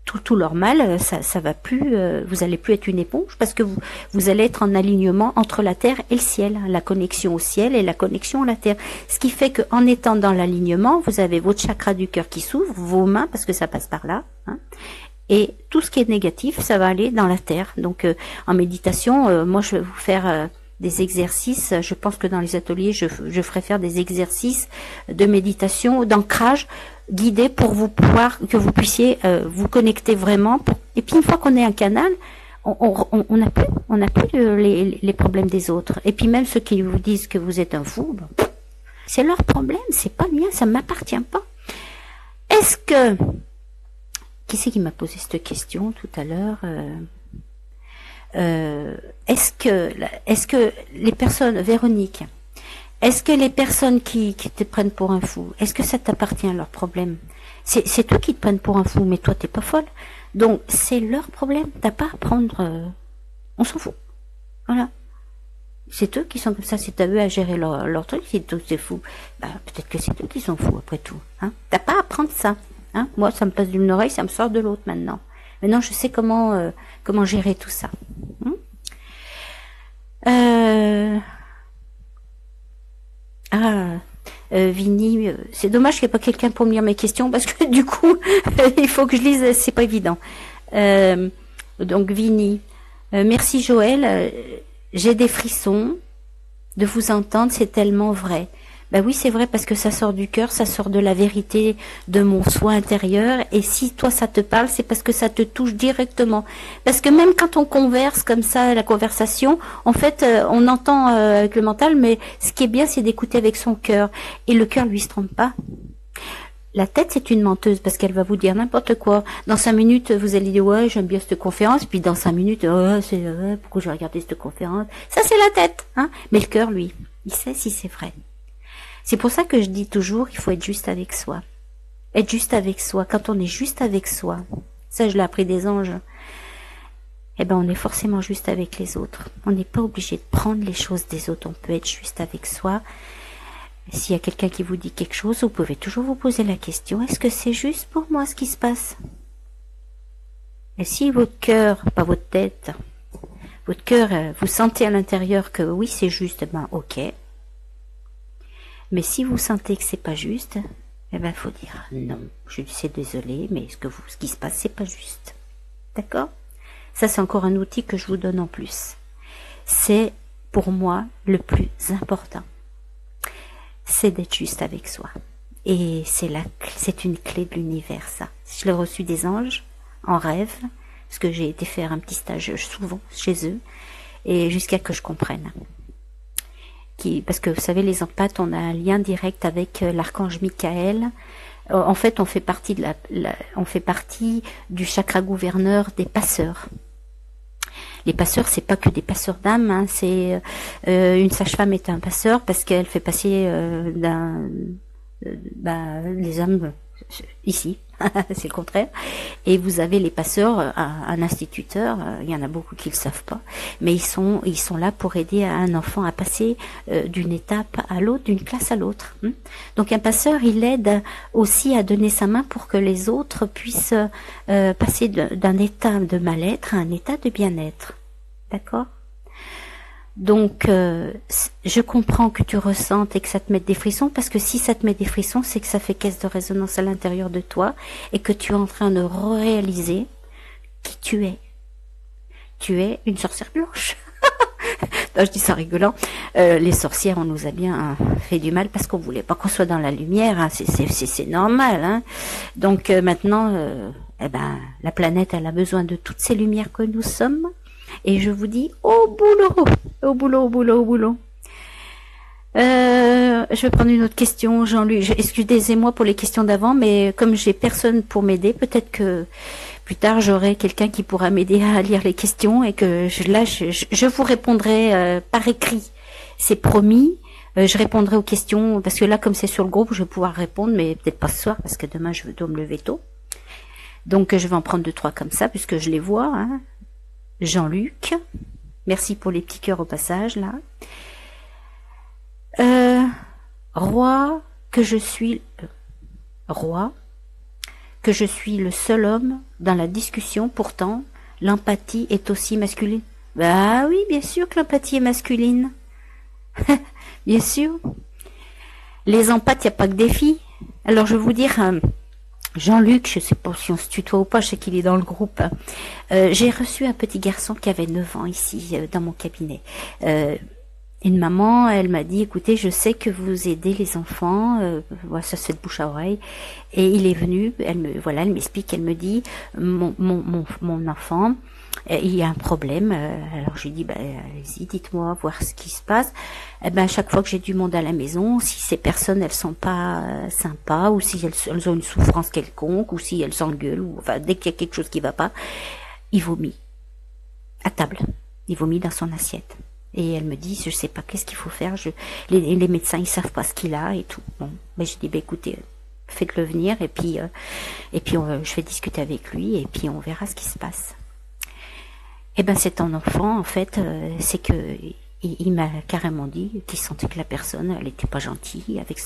tout leur mal, ça va plus. Vous allez plus être une éponge parce que vous allez être en alignement entre la Terre et le ciel, la connexion au ciel et la connexion à la Terre. Ce qui fait qu'en étant dans l'alignement, vous avez votre chakra du cœur qui s'ouvre, vos mains parce que ça passe par là. Hein, et tout ce qui est négatif, ça va aller dans la terre. Donc en méditation, moi je vais vous faire des exercices. Je pense que dans les ateliers, je ferai faire des exercices de méditation, d'ancrage guidé pour que vous puissiez vous connecter vraiment. Et puis une fois qu'on est un canal, on n'a plus les problèmes des autres. Et puis même ceux qui vous disent que vous êtes un fou, c'est leur problème, c'est pas le mien, ça m'appartient pas. Est-ce que qui c'est qui m'a posé cette question tout à l'heure? Est-ce que les personnes, Véronique, est-ce que les personnes qui te prennent pour un fou, est-ce que ça t'appartient à leurs problèmes? C'est toi qui te prennent pour un fou, mais toi t'es pas folle. Donc c'est leur problème. T'as pas à prendre. On s'en fout. Voilà. C'est eux qui sont comme ça. C'est à eux à gérer leur truc. Si toi t'es fou, peut-être que c'est eux qui sont fous après tout. Hein? T'as pas à prendre ça. Hein, moi, ça me passe d'une oreille, ça me sort de l'autre maintenant. Maintenant, je sais comment gérer tout ça. Vini, c'est dommage qu'il n'y ait pas quelqu'un pour me lire mes questions parce que du coup, il faut que je lise, c'est pas évident. Donc Vini, merci Joël, j'ai des frissons de vous entendre, c'est tellement vrai. Ben oui, c'est vrai parce que ça sort du cœur, ça sort de la vérité de mon soi intérieur. Et si toi ça te parle, c'est parce que ça te touche directement. Parce que même quand on converse comme ça, la conversation, en fait, on entend avec le mental, mais ce qui est bien, c'est d'écouter avec son cœur. Et le cœur, lui, se trompe pas. La tête, c'est une menteuse parce qu'elle va vous dire n'importe quoi. Dans 5 minutes, vous allez dire ouais, j'aime bien cette conférence. Puis dans 5 minutes, pourquoi j'ai regardé cette conférence? Ça, c'est la tête, hein. Mais le cœur, lui, il sait si c'est vrai. C'est pour ça que je dis toujours, il faut être juste avec soi. Être juste avec soi. Quand on est juste avec soi, ça je l'ai appris des anges, on est forcément juste avec les autres. On n'est pas obligé de prendre les choses des autres. On peut être juste avec soi. S'il y a quelqu'un qui vous dit quelque chose, vous pouvez toujours vous poser la question, est-ce que c'est juste pour moi ce qui se passe? Et si votre cœur, pas votre tête, votre cœur, vous sentez à l'intérieur que oui c'est juste, ok. Mais si vous sentez que c'est pas juste, faut dire non, je suis désolée, mais ce qui se passe, c'est pas juste. D'accord? Ça, c'est encore un outil que je vous donne en plus. C'est, pour moi, le plus important. C'est d'être juste avec soi. Et c'est une clé de l'univers, ça. Je l'ai reçu des anges, en rêve, parce que j'ai été faire un petit stage souvent chez eux, et jusqu'à que je comprenne. Parce que vous savez, les empathes, on a un lien direct avec l'archange Michael. En fait, on fait partie du chakra gouverneur des passeurs. Les passeurs, c'est pas que des passeurs d'âme, hein, c'est une sage-femme est un passeur parce qu'elle fait passer les hommes ici, c'est le contraire. Et vous avez les passeurs, un instituteur, il y en a beaucoup qui le savent pas, mais ils sont là pour aider un enfant à passer d'une étape à l'autre, d'une classe à l'autre. Donc un passeur, il aide aussi à donner sa main pour que les autres puissent passer d'un état de mal-être à un état de bien-être. D'accord ? Donc, je comprends que tu ressentes et que ça te mette des frissons, parce que si ça te met des frissons, c'est que ça fait caisse de résonance à l'intérieur de toi et que tu es en train de réaliser qui tu es. Tu es une sorcière blanche. Non, je dis ça en rigolant. Les sorcières, on nous a bien fait du mal parce qu'on voulait pas qu'on soit dans la lumière. Hein. C'est normal. Hein. Donc maintenant, la planète, elle a besoin de toutes ces lumières que nous sommes. Et je vous dis, au boulot, au boulot, au boulot, au boulot. Je vais prendre une autre question, Jean-Luc. Excusez-moi pour les questions d'avant, mais comme j'ai personne pour m'aider, peut-être que plus tard j'aurai quelqu'un qui pourra m'aider à lire les questions et que je vous répondrai par écrit. C'est promis. Je répondrai aux questions parce que là, comme c'est sur le groupe, je vais pouvoir répondre, mais peut-être pas ce soir parce que demain je dois me lever tôt. Donc je vais en prendre 2-3 comme ça puisque je les vois. Hein. Jean-Luc, merci pour les petits cœurs au passage là. Roi, que je suis le seul homme dans la discussion, pourtant l'empathie est aussi masculine. Bah oui, bien sûr que l'empathie est masculine. Bien sûr. Les empathes, il n'y a pas que des filles. Alors je vais vous dire... Jean-Luc, je sais pas si on se tutoie ou pas, je sais qu'il est dans le groupe. J'ai reçu un petit garçon qui avait 9 ans ici, dans mon cabinet. Une maman, elle m'a dit, écoutez, je sais que vous aidez les enfants, ça se fait de bouche à oreille. Et il est venu, elle m'explique, elle me dit, mon enfant, il y a un problème. Alors je lui dis, allez-y, dites-moi, voir ce qui se passe. À chaque fois que j'ai du monde à la maison, si ces personnes elles sont pas sympas, ou si elles ont une souffrance quelconque, ou si elles s'engueulent, ou enfin dès qu'il y a quelque chose qui va pas, il vomit à table, il vomit dans son assiette. Et elle me dit, je sais pas qu'est-ce qu'il faut faire. Les médecins ils savent pas ce qu'il a et tout. Bon, mais je dis écoutez, faites-le venir et puis je vais discuter avec lui et puis on verra ce qui se passe. Et c'est un enfant en fait, c'est que il m'a carrément dit qu'il sentait que la personne, elle était pas gentille avec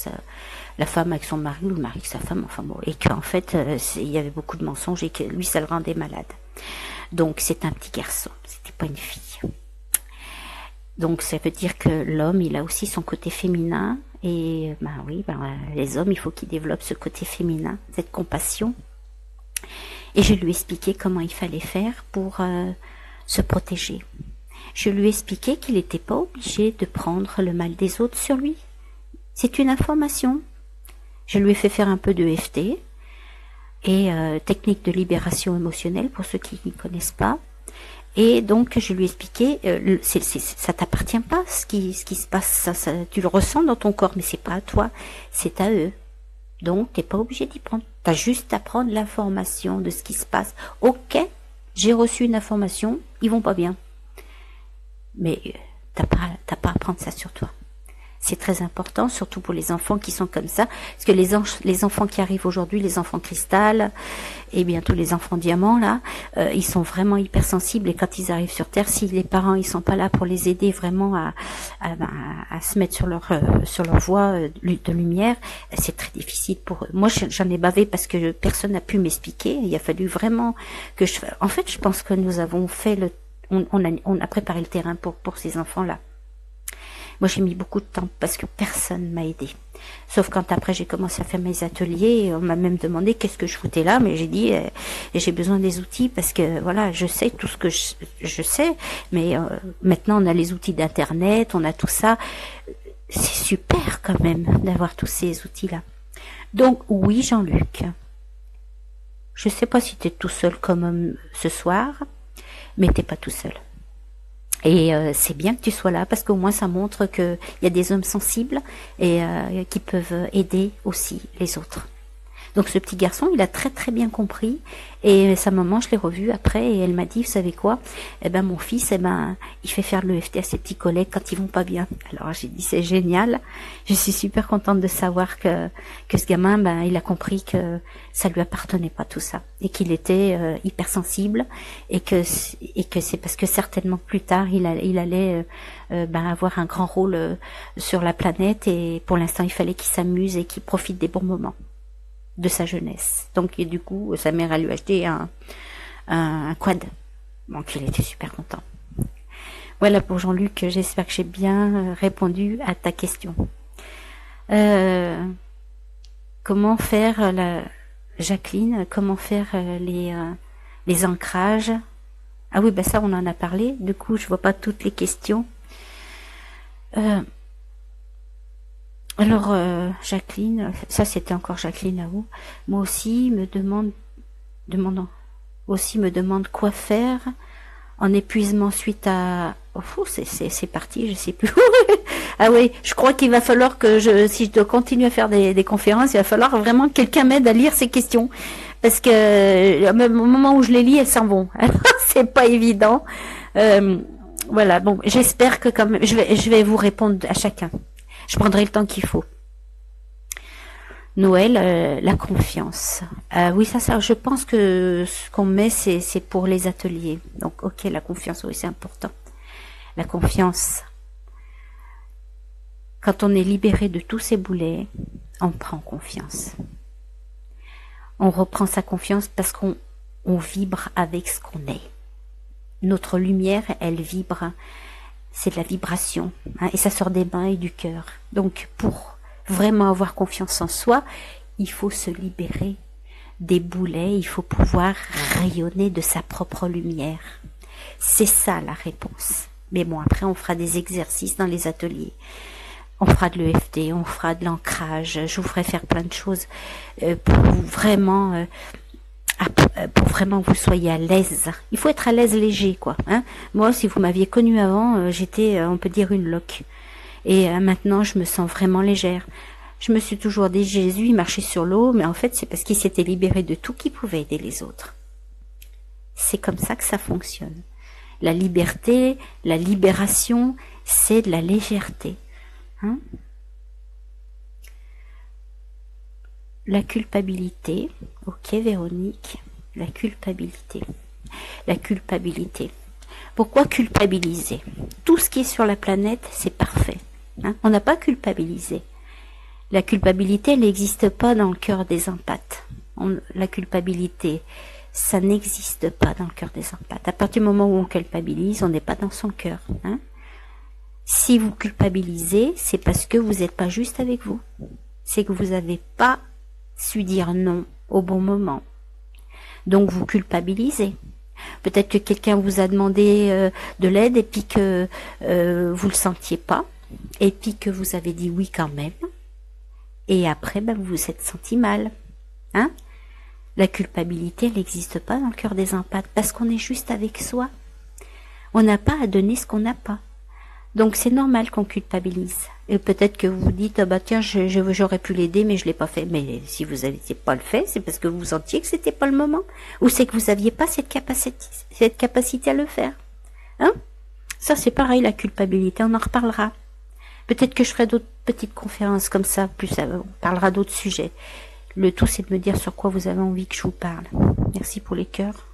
la femme avec son mari ou le mari avec sa femme, enfin bon, et qu'en fait, il y avait beaucoup de mensonges et que lui, ça le rendait malade. Donc, c'est un petit garçon, c'était pas une fille. Donc, ça veut dire que l'homme, il a aussi son côté féminin, et les hommes, il faut qu'ils développent ce côté féminin, cette compassion. Et je lui ai expliqué comment il fallait faire pour se protéger. Je lui ai expliqué qu'il n'était pas obligé de prendre le mal des autres sur lui. C'est une information. Je lui ai fait faire un peu de EFT et technique de libération émotionnelle pour ceux qui ne connaissent pas. Et donc je lui ai expliqué, ça t'appartient pas ce qui se passe, ça, tu le ressens dans ton corps, mais c'est pas à toi, c'est à eux. Donc t'es pas obligé d'y prendre. T'as juste à prendre l'information de ce qui se passe. Ok, j'ai reçu une information, ils vont pas bien. Mais t'as pas à prendre ça sur toi. C'est très important, surtout pour les enfants qui sont comme ça, parce que les enfants qui arrivent aujourd'hui, les enfants cristal et bientôt les enfants diamant là, ils sont vraiment hypersensibles et quand ils arrivent sur Terre, si les parents ils sont pas là pour les aider vraiment à se mettre sur leur voie de lumière, c'est très difficile pour eux. Moi, j'en ai bavé parce que personne n'a pu m'expliquer. Il a fallu vraiment que en fait, je pense que nous avons fait on a préparé le terrain pour ces enfants-là. Moi, j'ai mis beaucoup de temps parce que personne m'a aidé. Sauf quand après j'ai commencé à faire mes ateliers, on m'a même demandé qu'est-ce que je foutais là, mais j'ai dit j'ai besoin des outils parce que voilà, je sais tout ce que je sais, mais maintenant on a les outils d'internet, on a tout ça. C'est super quand même d'avoir tous ces outils-là. Donc oui, Jean-Luc, je sais pas si tu es tout seul comme homme ce soir, mais t'es pas tout seul. Et c'est bien que tu sois là parce qu'au moins ça montre qu'il y a des hommes sensibles et qui peuvent aider aussi les autres. Donc ce petit garçon, il a très très bien compris. Et sa maman, je l'ai revue après et elle m'a dit, vous savez quoi? Eh ben mon fils, il fait faire le l'EFT à ses petits collègues quand ils vont pas bien. Alors j'ai dit, c'est génial. Je suis super contente de savoir que ce gamin, il a compris que ça lui appartenait pas tout ça et qu'il était hypersensible et que c'est parce que certainement plus tard il allait avoir un grand rôle sur la planète et pour l'instant il fallait qu'il s'amuse et qu'il profite des bons moments de sa jeunesse. Donc et du coup sa mère a lui acheté un quad. Donc il était super content. Voilà pour Jean-Luc, j'espère que j'ai bien répondu à ta question. Comment faire Jacqueline, comment faire les ancrages? Ah oui, ça on en a parlé, du coup je vois pas toutes les questions. Alors Jacqueline, ça c'était encore Jacqueline à vous. Moi aussi me demande quoi faire en épuisement suite à... Oh, c'est parti, je sais plus. Ah oui, je crois qu'il va falloir que si je dois continuer à faire des conférences, il va falloir vraiment que quelqu'un m'aide à lire ces questions. Parce que au moment où je les lis, elles s'en vont. Alors, c'est pas évident. Voilà, bon, j'espère que quand même, je vais vous répondre à chacun. Je prendrai le temps qu'il faut. Noël, la confiance. Oui, ça, je pense que ce qu'on met, c'est pour les ateliers. Donc, ok, la confiance, oui, c'est important. La confiance. Quand on est libéré de tous ces boulets, on prend confiance. On reprend sa confiance parce qu'on vibre avec ce qu'on est. Notre lumière, elle vibre. C'est de la vibration. Et ça sort des mains et du cœur. Donc, pour vraiment avoir confiance en soi, il faut se libérer des boulets, il faut pouvoir rayonner de sa propre lumière. C'est ça la réponse. Mais bon, après on fera des exercices dans les ateliers. On fera de l'EFT, on fera de l'ancrage, je vous ferai faire plein de choses pour vraiment que vous soyez à l'aise. Il faut être à l'aise léger, quoi. Moi, si vous m'aviez connue avant, j'étais, on peut dire, une loque. Et maintenant, je me sens vraiment légère. Je me suis toujours dit, Jésus, il marchait sur l'eau, mais en fait, c'est parce qu'il s'était libéré de tout qui pouvait aider les autres. C'est comme ça que ça fonctionne. La liberté, la libération, c'est de la légèreté. La culpabilité. Ok, Véronique. La culpabilité. La culpabilité. Pourquoi culpabiliser? Tout ce qui est sur la planète, c'est parfait. On n'a pas culpabilisé. La culpabilité, elle n'existe pas dans le cœur des empathes. La culpabilité, ça n'existe pas dans le cœur des empathes. À partir du moment où on culpabilise, on n'est pas dans son cœur. Si vous culpabilisez, c'est parce que vous n'êtes pas juste avec vous. C'est que vous n'avez pas su dire non au bon moment. Donc vous culpabilisez. Peut-être que quelqu'un vous a demandé de l'aide et puis que vous le sentiez pas. Et puis que vous avez dit oui quand même. Et après, vous vous êtes senti mal. La culpabilité, elle n'existe pas dans le cœur des empathes parce qu'on est juste avec soi. On n'a pas à donner ce qu'on n'a pas. Donc c'est normal qu'on culpabilise. Et peut-être que vous vous dites, tiens, j'aurais pu l'aider, mais je l'ai pas fait. Mais si vous n'aviez pas le fait, c'est parce que vous sentiez que c'était pas le moment. Ou c'est que vous n'aviez pas cette capacité à le faire. Ça, c'est pareil, la culpabilité, on en reparlera. Peut-être que je ferai d'autres petites conférences comme ça, plus on parlera d'autres sujets. Le tout, c'est de me dire sur quoi vous avez envie que je vous parle. Merci pour les cœurs.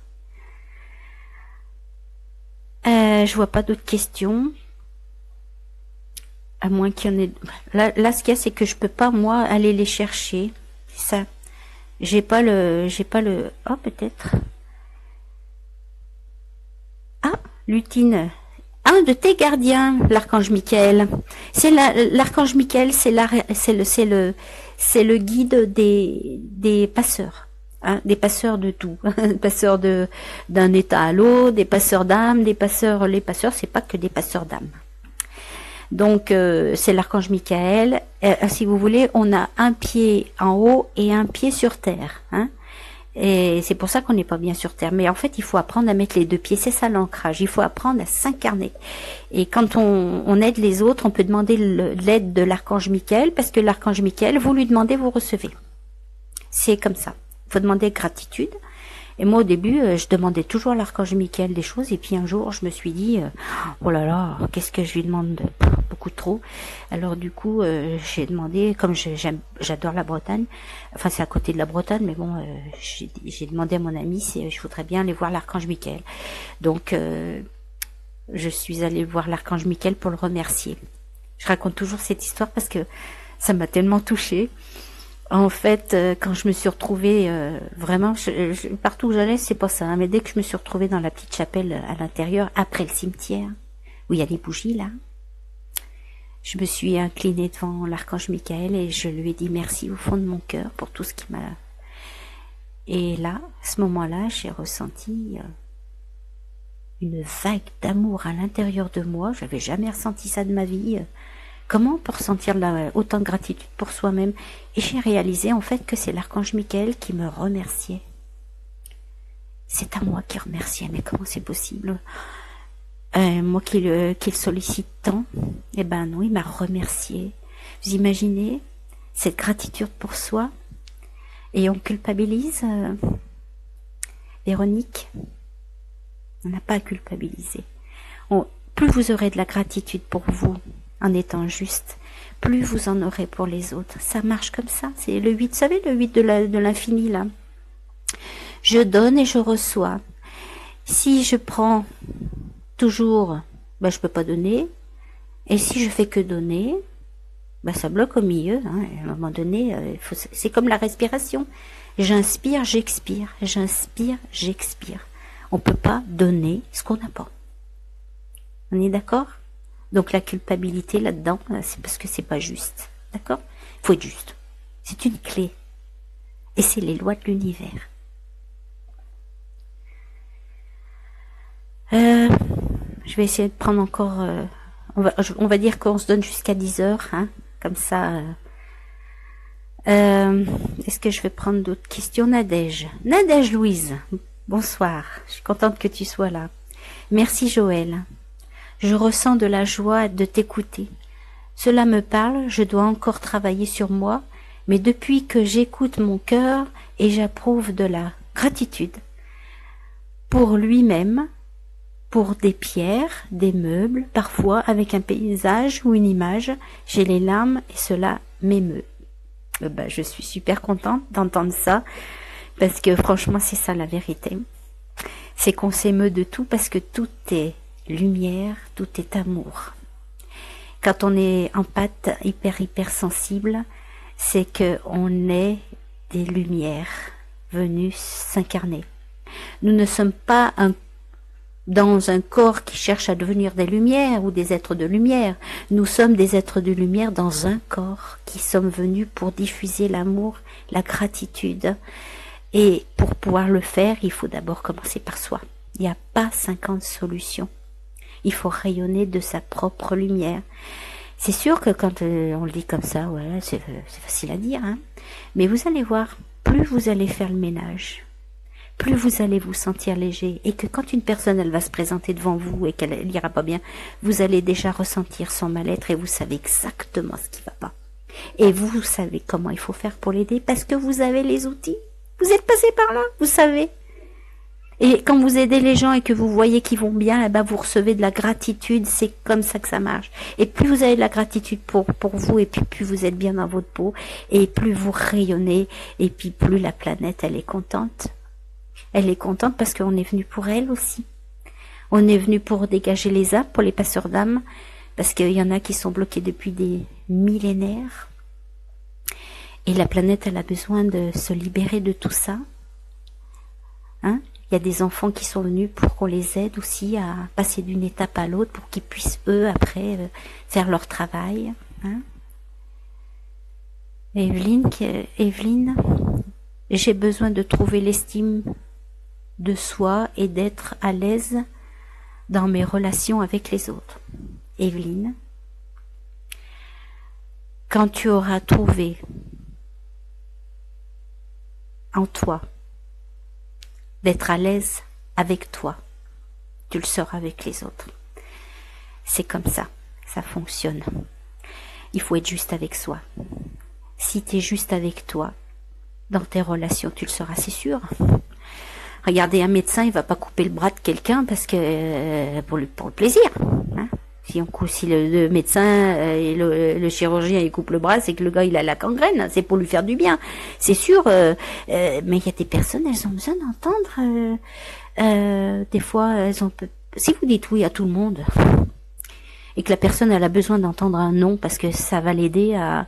Je vois pas d'autres questions. À moins qu'il y en ait... Là, ce qu'il y a, c'est que je peux pas, moi, aller les chercher. C'est ça. J'ai pas le... Oh, peut-être. Ah, Lutine. Un de tes gardiens, l'archange Michael. C'est l'archange Michael, c'est le guide des passeurs. Des passeurs de tout. Passeurs d'un état à l'autre, des passeurs d'âme, les passeurs, c'est pas que des passeurs d'âme. Donc c'est l'archange Michael. Si vous voulez, on a un pied en haut et un pied sur terre. Et c'est pour ça qu'on n'est pas bien sur terre. Mais en fait, il faut apprendre à mettre les deux pieds. C'est ça l'ancrage. Il faut apprendre à s'incarner. Et quand on aide les autres, on peut demander l'aide de l'archange Michael, parce que l'archange Michael, vous lui demandez, vous recevez. C'est comme ça. Il faut demander gratitude. Et moi, au début, je demandais toujours à l'archange Michael des choses. Et puis un jour, je me suis dit, oh là là, qu'est-ce que je lui demande? Beaucoup trop. Alors du coup, j'ai demandé, comme j'adore la Bretagne, enfin c'est à côté de la Bretagne, mais bon, j'ai demandé à mon ami si je voudrais bien aller voir l'archange Michael. Donc, je suis allée voir l'archange Michael pour le remercier. Je raconte toujours cette histoire parce que ça m'a tellement touchée. En fait, quand je me suis retrouvée, vraiment, partout où j'allais, c'est pas ça, hein, mais dès que je me suis retrouvée dans la petite chapelle à l'intérieur, après le cimetière, où il y a les bougies, là, je me suis inclinée devant l'archange Michael et je lui ai dit merci au fond de mon cœur pour tout ce qu'il m'a... Et là, à ce moment-là, j'ai ressenti une vague d'amour à l'intérieur de moi. J'avais jamais ressenti ça de ma vie. Comment on peut ressentir autant de gratitude pour soi-même? Et j'ai réalisé en fait que c'est l'archange Michael qui me remerciait. C'est à moi qui remerciait, mais comment c'est possible? Moi qui le sollicite tant, eh ben non, il m'a remercié. Vous imaginez cette gratitude pour soi? Et on culpabilise, Véronique? On n'a pas à culpabiliser. Plus vous aurez de la gratitude pour vous, en étant juste, plus vous en aurez pour les autres. Ça marche comme ça. C'est le 8, vous savez, le 8 de l'infini, là. Je donne et je reçois. Si je prends toujours, ben, je peux pas donner. Et si je fais que donner, ben, ça bloque au milieu. Hein. À un moment donné, c'est comme la respiration. J'inspire, j'expire. J'inspire, j'expire. On peut pas donner ce qu'on n'a pas. On est d'accord? Donc la culpabilité là-dedans, c'est parce que c'est pas juste. D'accord? Il faut être juste. C'est une clé. Et c'est les lois de l'univers. Je vais essayer de prendre encore... on va dire qu'on se donne jusqu'à 10 heures. Hein, comme ça... Est-ce que je vais prendre d'autres questions? Nadège Louise, bonsoir. Je suis contente que tu sois là. Merci Joël. Je ressens de la joie de t'écouter. Cela me parle, je dois encore travailler sur moi, mais depuis que j'écoute mon cœur et j'approuve de la gratitude pour lui-même, pour des pierres, des meubles, parfois avec un paysage ou une image, j'ai les larmes et cela m'émeut. Ben, je suis super contente d'entendre ça, parce que franchement c'est ça la vérité. C'est qu'on s'émeut de tout parce que tout est lumière, tout est amour. Quand on est empathe, hyper sensible, c'est que on est des lumières venues s'incarner. Nous ne sommes pas dans un corps qui cherche à devenir des lumières ou des êtres de lumière. Nous sommes des êtres de lumière dans un corps qui sommes venus pour diffuser l'amour, la gratitude. Et pour pouvoir le faire, il faut d'abord commencer par soi. Il n'y a pas 50 solutions. Il faut rayonner de sa propre lumière. C'est sûr que quand on le dit comme ça, voilà, c'est facile à dire, hein. Mais vous allez voir, plus vous allez faire le ménage, plus vous allez vous sentir léger. Et que quand une personne, elle va se présenter devant vous et qu'elle n'ira pas bien, vous allez déjà ressentir son mal-être et vous savez exactement ce qui va pas. Et vous savez comment il faut faire pour l'aider parce que vous avez les outils. Vous êtes passé par là, vous savez. Et quand vous aidez les gens et que vous voyez qu'ils vont bien, eh ben vous recevez de la gratitude, c'est comme ça que ça marche. Et plus vous avez de la gratitude pour vous, et puis plus vous êtes bien dans votre peau, et plus vous rayonnez, et puis plus la planète, elle est contente. Elle est contente parce qu'on est venu pour elle aussi. On est venu pour dégager les âmes, pour les passeurs d'âmes, parce qu'il y en a qui sont bloqués depuis des millénaires. Et la planète, elle a besoin de se libérer de tout ça. Hein? Il y a des enfants qui sont venus pour qu'on les aide aussi à passer d'une étape à l'autre pour qu'ils puissent, eux, après, faire leur travail. Hein? Evelyne, j'ai besoin de trouver l'estime de soi et d'être à l'aise dans mes relations avec les autres. Evelyne, quand tu auras trouvé en toi d'être à l'aise avec toi, tu le seras avec les autres. C'est comme ça fonctionne. Il faut être juste avec soi. Si tu es juste avec toi, dans tes relations, tu le seras, c'est sûr. Regardez, un médecin, il va pas couper le bras de quelqu'un parce que pour le plaisir. Hein. Si le médecin et le chirurgien il coupe le bras, c'est que le gars il a la gangrène, c'est pour lui faire du bien, c'est sûr. Mais il y a des personnes, elles ont besoin d'entendre. Des fois, si vous dites oui à tout le monde et que la personne elle a besoin d'entendre un non parce que ça va l'aider à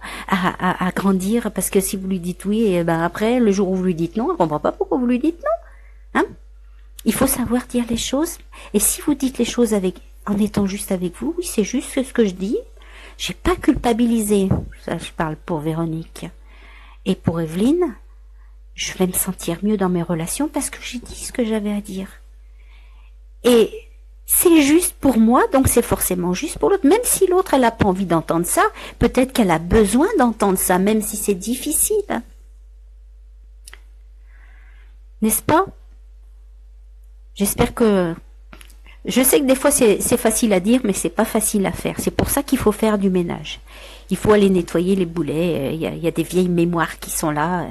grandir, parce que si vous lui dites oui, et ben après le jour où vous lui dites non, elle comprend pas pourquoi vous lui dites non. Hein? Il faut savoir dire les choses. Et si vous dites les choses en étant juste avec vous, oui, c'est juste ce que je dis. J'ai pas culpabilisé. Ça, je parle pour Véronique. Et pour Evelyne, je vais me sentir mieux dans mes relations parce que j'ai dit ce que j'avais à dire. Et c'est juste pour moi, donc c'est forcément juste pour l'autre. Même si l'autre, elle a pas envie d'entendre ça, peut-être qu'elle a besoin d'entendre ça, même si c'est difficile. N'est-ce pas? J'espère que... Je sais que des fois c'est facile à dire, mais c'est pas facile à faire. C'est pour ça qu'il faut faire du ménage. Il faut aller nettoyer les boulets. Il y a des vieilles mémoires qui sont là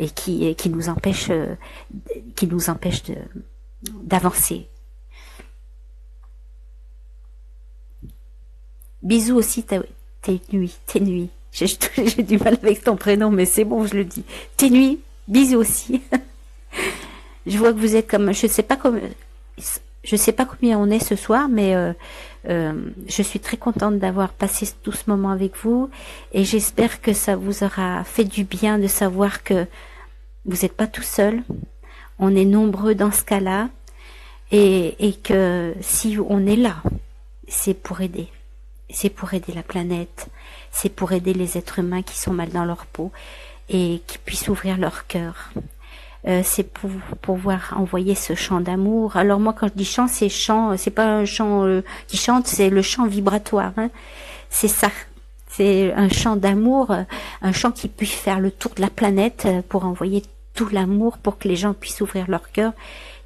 et qui nous empêchent d'avancer. Bisous aussi, t'es nuit. J'ai du mal avec ton prénom, mais c'est bon, je le dis. T'es nuit, bisous aussi. Je vois que vous êtes comme, je sais pas combien on est ce soir, mais je suis très contente d'avoir passé tout ce moment avec vous et j'espère que ça vous aura fait du bien de savoir que vous n'êtes pas tout seul. On est nombreux dans ce cas-là et que si on est là, c'est pour aider. C'est pour aider la planète, c'est pour aider les êtres humains qui sont mal dans leur peau et qui puissent ouvrir leur cœur. C'est pour pouvoir envoyer ce chant d'amour. Alors moi, quand je dis chant, c'est pas un chant qui chante, c'est le chant vibratoire. Hein. C'est ça. C'est un chant d'amour, un chant qui puisse faire le tour de la planète pour envoyer tout l'amour, pour que les gens puissent ouvrir leur cœur.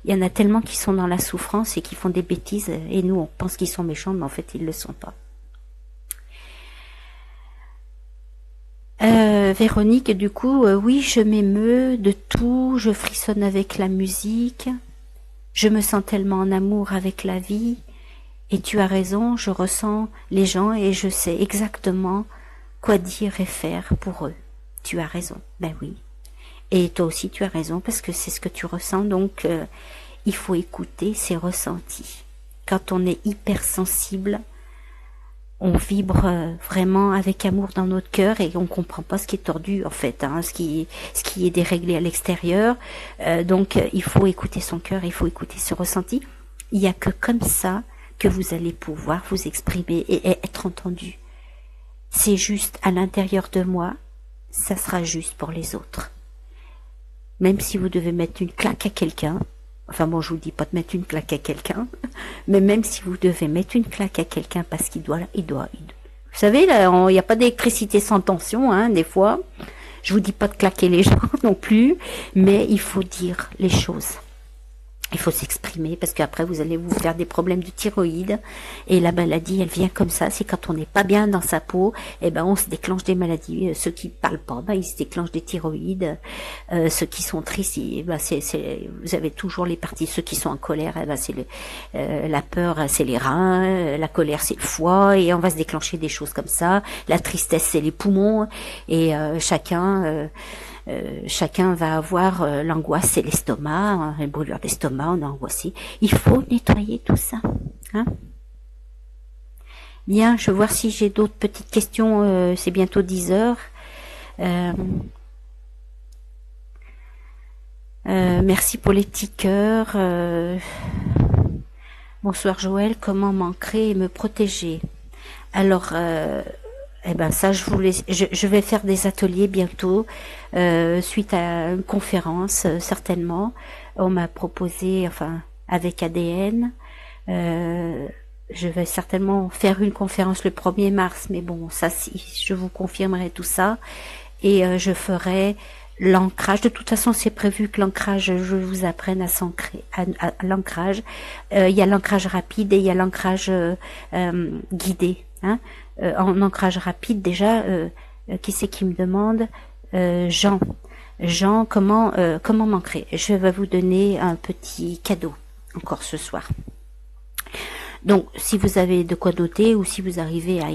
Il y en a tellement qui sont dans la souffrance et qui font des bêtises, et nous, on pense qu'ils sont méchants, mais en fait, ils le sont pas. Véronique, du coup, oui, je m'émeus de tout, je frissonne avec la musique, je me sens tellement en amour avec la vie, et tu as raison, je ressens les gens et je sais exactement quoi dire et faire pour eux. Tu as raison, ben oui. Et toi aussi tu as raison parce que c'est ce que tu ressens, donc il faut écouter ces ressentis. Quand on est hypersensible, on vibre vraiment avec amour dans notre cœur et on comprend pas ce qui est tordu en fait, hein, ce qui est déréglé à l'extérieur. Donc il faut écouter son cœur, il faut écouter ce ressenti. Il y a que comme ça que vous allez pouvoir vous exprimer et être entendu. C'est juste à l'intérieur de moi, ça sera juste pour les autres. Même si vous devez mettre une claque à quelqu'un, enfin bon, je vous dis pas de mettre une claque à quelqu'un, mais même si vous devez mettre une claque à quelqu'un parce qu'il doit. Vous savez, là, il n'y a pas d'électricité sans tension, hein, des fois. Je vous dis pas de claquer les gens non plus, mais il faut dire les choses. Il faut s'exprimer parce qu'après vous allez vous faire des problèmes de thyroïde et la maladie elle vient comme ça. C'est quand on n'est pas bien dans sa peau, et ben on se déclenche des maladies. Ceux qui parlent pas, ben ils se déclenchent des thyroïdes. Ceux qui sont tristes, ben vous avez toujours les parties. Ceux qui sont en colère, ben c'est la peur, c'est les reins, la colère c'est le foie et on va se déclencher des choses comme ça. La tristesse c'est les poumons et chacun va avoir l'angoisse, c'est l'estomac, hein, une brûlure d'estomac, on est angoissé. Il faut nettoyer tout ça. Hein. Bien, je vais voir si j'ai d'autres petites questions. C'est bientôt 10 heures. Merci pour les petits cœurs. Bonsoir Joël, comment m'ancrer et me protéger? Alors... eh ben ça, je vais faire des ateliers bientôt suite à une conférence certainement. On m'a proposé, enfin avec ADN, je vais certainement faire une conférence le 1er mars, mais bon ça, si je vous confirmerai tout ça et je ferai l'ancrage. De toute façon, c'est prévu que l'ancrage, je vous apprenne à s'ancrer à l'ancrage. Il y a l'ancrage rapide et il y a l'ancrage guidé. Hein. En ancrage rapide, déjà, qui c'est qui me demande? Jean. Jean, comment m'ancrer? Je vais vous donner un petit cadeau encore ce soir. Donc, si vous avez de quoi noter ou si vous arrivez à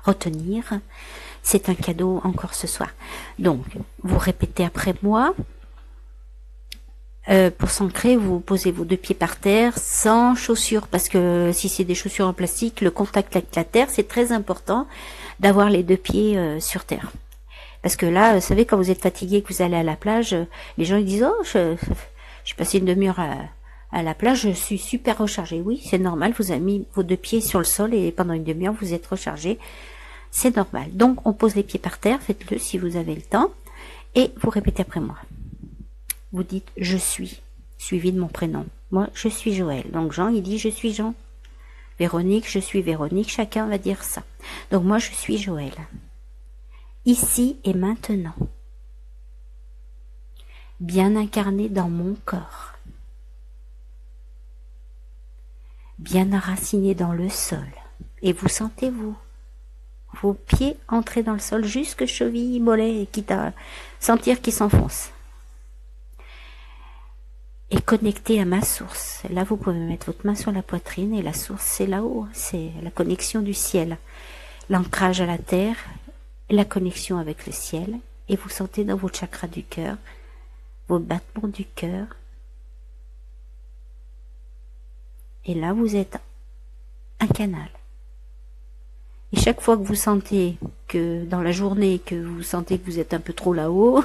retenir, c'est un cadeau encore ce soir. Donc, vous répétez après moi. Pour s'ancrer, vous posez vos deux pieds par terre sans chaussures, parce que si c'est des chaussures en plastique, le contact avec la terre, c'est très important d'avoir les deux pieds sur terre. Parce que là, vous savez, quand vous êtes fatigué, que vous allez à la plage, les gens ils disent « Oh, j'ai passé une demi-heure à la plage, je suis super rechargé. » Oui, c'est normal, vous avez mis vos deux pieds sur le sol et pendant une demi-heure, vous êtes rechargé. C'est normal. Donc, on pose les pieds par terre, faites-le si vous avez le temps, et vous répétez après moi. Vous dites « Je suis », suivi de mon prénom. Moi, je suis Joël. Donc, Jean, il dit « Je suis Jean ». Véronique, je suis Véronique. Chacun va dire ça. Donc, moi, je suis Joël. Ici et maintenant. Bien incarné dans mon corps. Bien enraciné dans le sol. Et vous sentez, vos pieds entrer dans le sol jusque cheville, mollet, quitte à sentir qu'ils s'enfoncent. Et connecté à ma source. Là, vous pouvez mettre votre main sur la poitrine et la source, c'est là-haut. C'est la connexion du ciel. L'ancrage à la terre, la connexion avec le ciel. Et vous sentez dans votre chakra du cœur, vos battements du cœur. Et là, vous êtes un canal. Et chaque fois que vous sentez que dans la journée, que vous sentez que vous êtes un peu trop là-haut,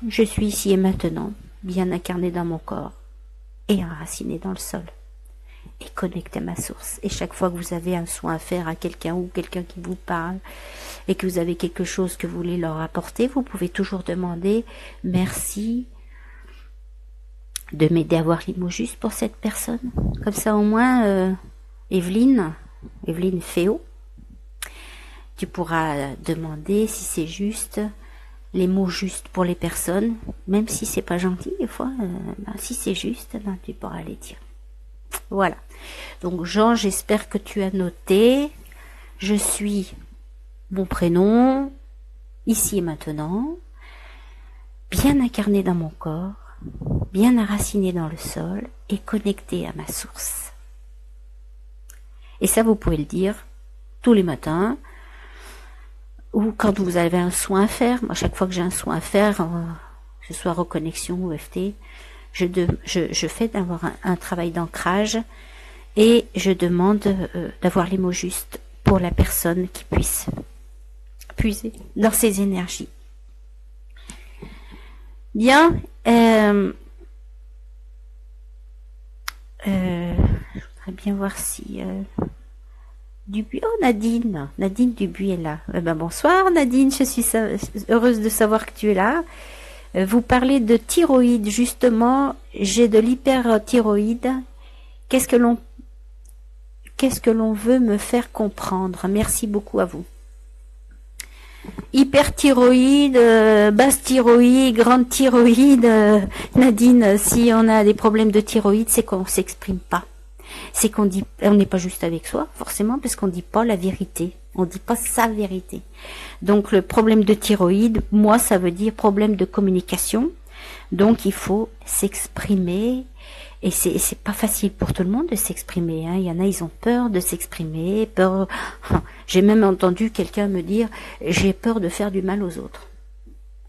je suis ici et maintenant, bien incarné dans mon corps et enraciné dans le sol et connecté à ma source. Et chaque fois que vous avez un soin à faire à quelqu'un ou quelqu'un qui vous parle et que vous avez quelque chose que vous voulez leur apporter, vous pouvez toujours demander « Merci de m'aider à avoir les mots justes pour cette personne. » Comme ça au moins, Evelyne Féo, tu pourras demander si c'est juste, les mots justes pour les personnes, même si c'est pas gentil des fois, si c'est juste, tu pourras les dire. Voilà. Donc Jean, j'espère que tu as noté. Je suis mon prénom, ici et maintenant, bien incarné dans mon corps, bien enraciné dans le sol et connecté à ma source. Et ça, vous pouvez le dire tous les matins, ou quand vous avez un soin à faire. Moi, chaque fois que j'ai un soin à faire, que ce soit reconnexion ou EFT, je fais d'avoir un travail d'ancrage et je demande d'avoir les mots justes pour la personne qui puisse puiser dans ses énergies. Bien, je voudrais bien voir si... Dubuis, oh Nadine Dubuis est là. Bonsoir Nadine, je suis heureuse de savoir que tu es là. Vous parlez de thyroïde, justement, j'ai de l'hyperthyroïde. Qu'est-ce que l'on veut me faire comprendre? Merci beaucoup à vous. Hyperthyroïde, basse thyroïde, grande thyroïde, Nadine, si on a des problèmes de thyroïde, c'est qu'on s'exprime pas. C'est qu'on dit, on n'est pas juste avec soi, forcément, parce qu'on dit pas la vérité. On dit pas sa vérité. Donc, le problème de thyroïde, moi, ça veut dire problème de communication. Donc, il faut s'exprimer. Et c'est pas facile pour tout le monde de s'exprimer, hein. Il y en a, ils ont peur de s'exprimer, peur. J'ai même entendu quelqu'un me dire, j'ai peur de faire du mal aux autres.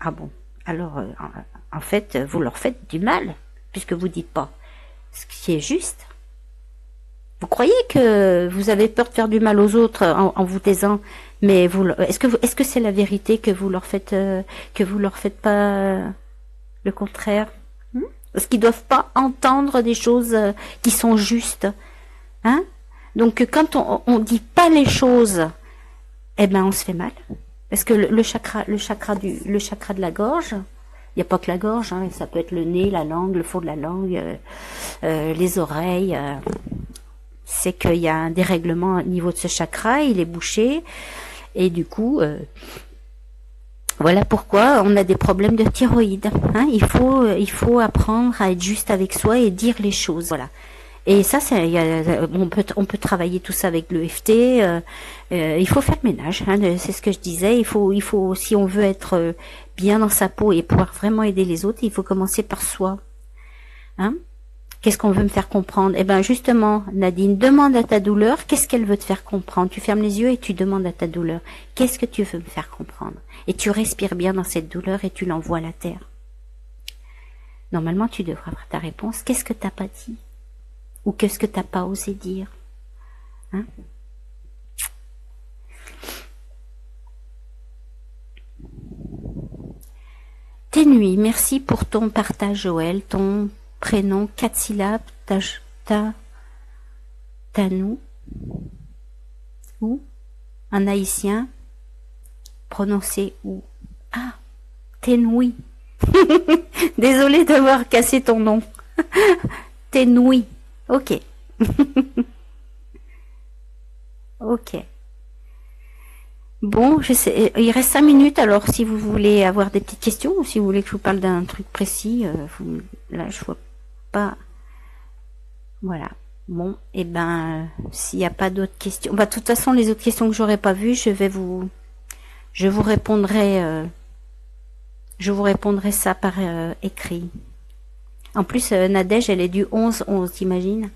Ah bon? Alors, en fait, vous leur faites du mal, puisque vous dites pas ce qui est juste. Vous croyez que vous avez peur de faire du mal aux autres en vous taisant, mais est-ce que c'est la vérité que vous leur faites pas le contraire? Parce qu'ils doivent pas entendre des choses qui sont justes, hein? Donc quand on dit pas les choses, eh ben on se fait mal, parce que le chakra de la gorge, il n'y a pas que la gorge, hein, ça peut être le nez, la langue, le fond de la langue, les oreilles. C'est qu'il y a un dérèglement au niveau de ce chakra, il est bouché, et du coup, voilà pourquoi on a des problèmes de thyroïde. Hein. Il faut apprendre à être juste avec soi et dire les choses. Voilà. Et ça, on peut travailler tout ça avec le FT. Il faut faire le ménage, hein, c'est ce que je disais. Il faut, si on veut être bien dans sa peau et pouvoir vraiment aider les autres, il faut commencer par soi. Hein? Qu'est-ce qu'on veut me faire comprendre? Eh ben justement, Nadine, demande à ta douleur, qu'est-ce qu'elle veut te faire comprendre? Tu fermes les yeux et tu demandes à ta douleur, qu'est-ce que tu veux me faire comprendre? Et tu respires bien dans cette douleur et tu l'envoies à la terre. Normalement, tu devras avoir ta réponse. Qu'est-ce que t'as pas dit? Ou qu'est-ce que t'as pas osé dire? Hein? Tes nuits, merci pour ton partage, Joël. Ton prénom, 4 syllabes, Tanou, ou un haïtien, prononcé ou. Ah, Tenoui. Désolée d'avoir cassé ton nom. Tenoui. Ok. Ok. Bon, je sais, il reste 5 minutes, alors si vous voulez avoir des petites questions, ou si vous voulez que je vous parle d'un truc précis, là je vois pas. Voilà. Bon, et ben, s'il n'y a pas d'autres questions, bah de toute façon les autres questions que j'aurais pas vues, je vous répondrai ça par écrit. En plus, Nadège, elle est du 11-11, t'imagines?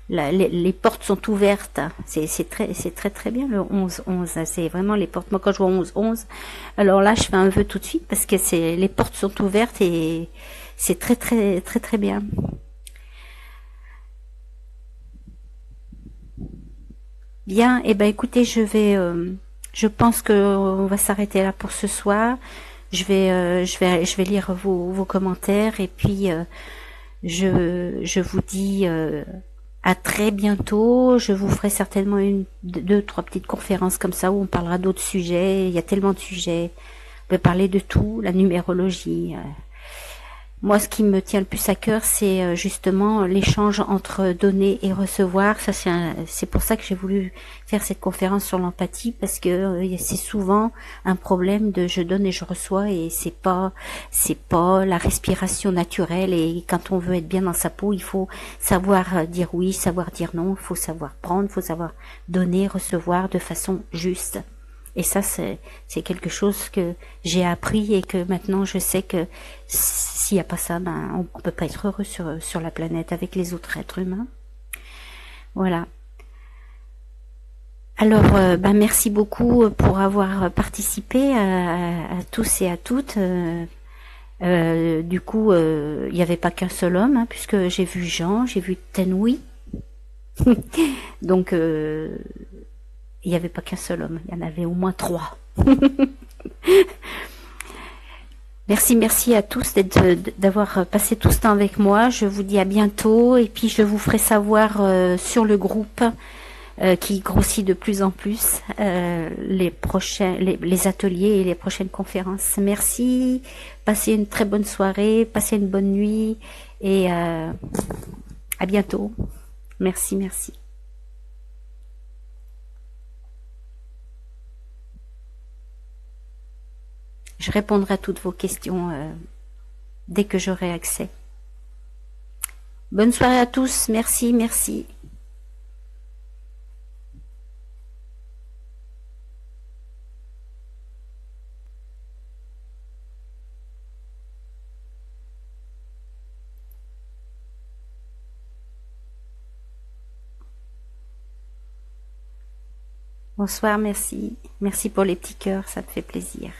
Les portes sont ouvertes. C'est très bien le 11-11. C'est vraiment les portes. Moi, quand je vois 11-11, alors là, je fais un vœu tout de suite parce que les portes sont ouvertes et c'est très bien. Bien. Et ben, écoutez, je pense que on va s'arrêter là pour ce soir. Je vais lire vos commentaires et puis je vous dis à très bientôt. Je vous ferai certainement deux, trois petites conférences comme ça où on parlera d'autres sujets. Il y a tellement de sujets. On peut parler de tout, la numérologie. Moi, ce qui me tient le plus à cœur, c'est justement l'échange entre donner et recevoir. Ça, c'est pour ça que j'ai voulu faire cette conférence sur l'empathie, parce que c'est souvent un problème de je donne et je reçois, et c'est pas la respiration naturelle. Et quand on veut être bien dans sa peau, il faut savoir dire oui, savoir dire non, il faut savoir prendre, il faut savoir donner, recevoir de façon juste. Et ça, c'est quelque chose que j'ai appris et que maintenant je sais que s'il n'y a pas ça, ben, on peut pas être heureux sur la planète avec les autres êtres humains. Voilà. Alors, ben, merci beaucoup pour avoir participé à tous et à toutes. Du coup, il n'y avait pas qu'un seul homme, hein, puisque j'ai vu Jean, j'ai vu Tenoui. Donc, il n'y avait pas qu'un seul homme, il y en avait au moins 3. Merci à tous d'avoir passé tout ce temps avec moi. Je vous dis à bientôt et puis je vous ferai savoir sur le groupe qui grossit de plus en plus les ateliers et les prochaines conférences. Merci, passez une très bonne soirée, passez une bonne nuit et à bientôt. Merci. Je répondrai à toutes vos questions dès que j'aurai accès. Bonne soirée à tous. Merci. Bonsoir, merci. Merci pour les petits cœurs, ça me fait plaisir.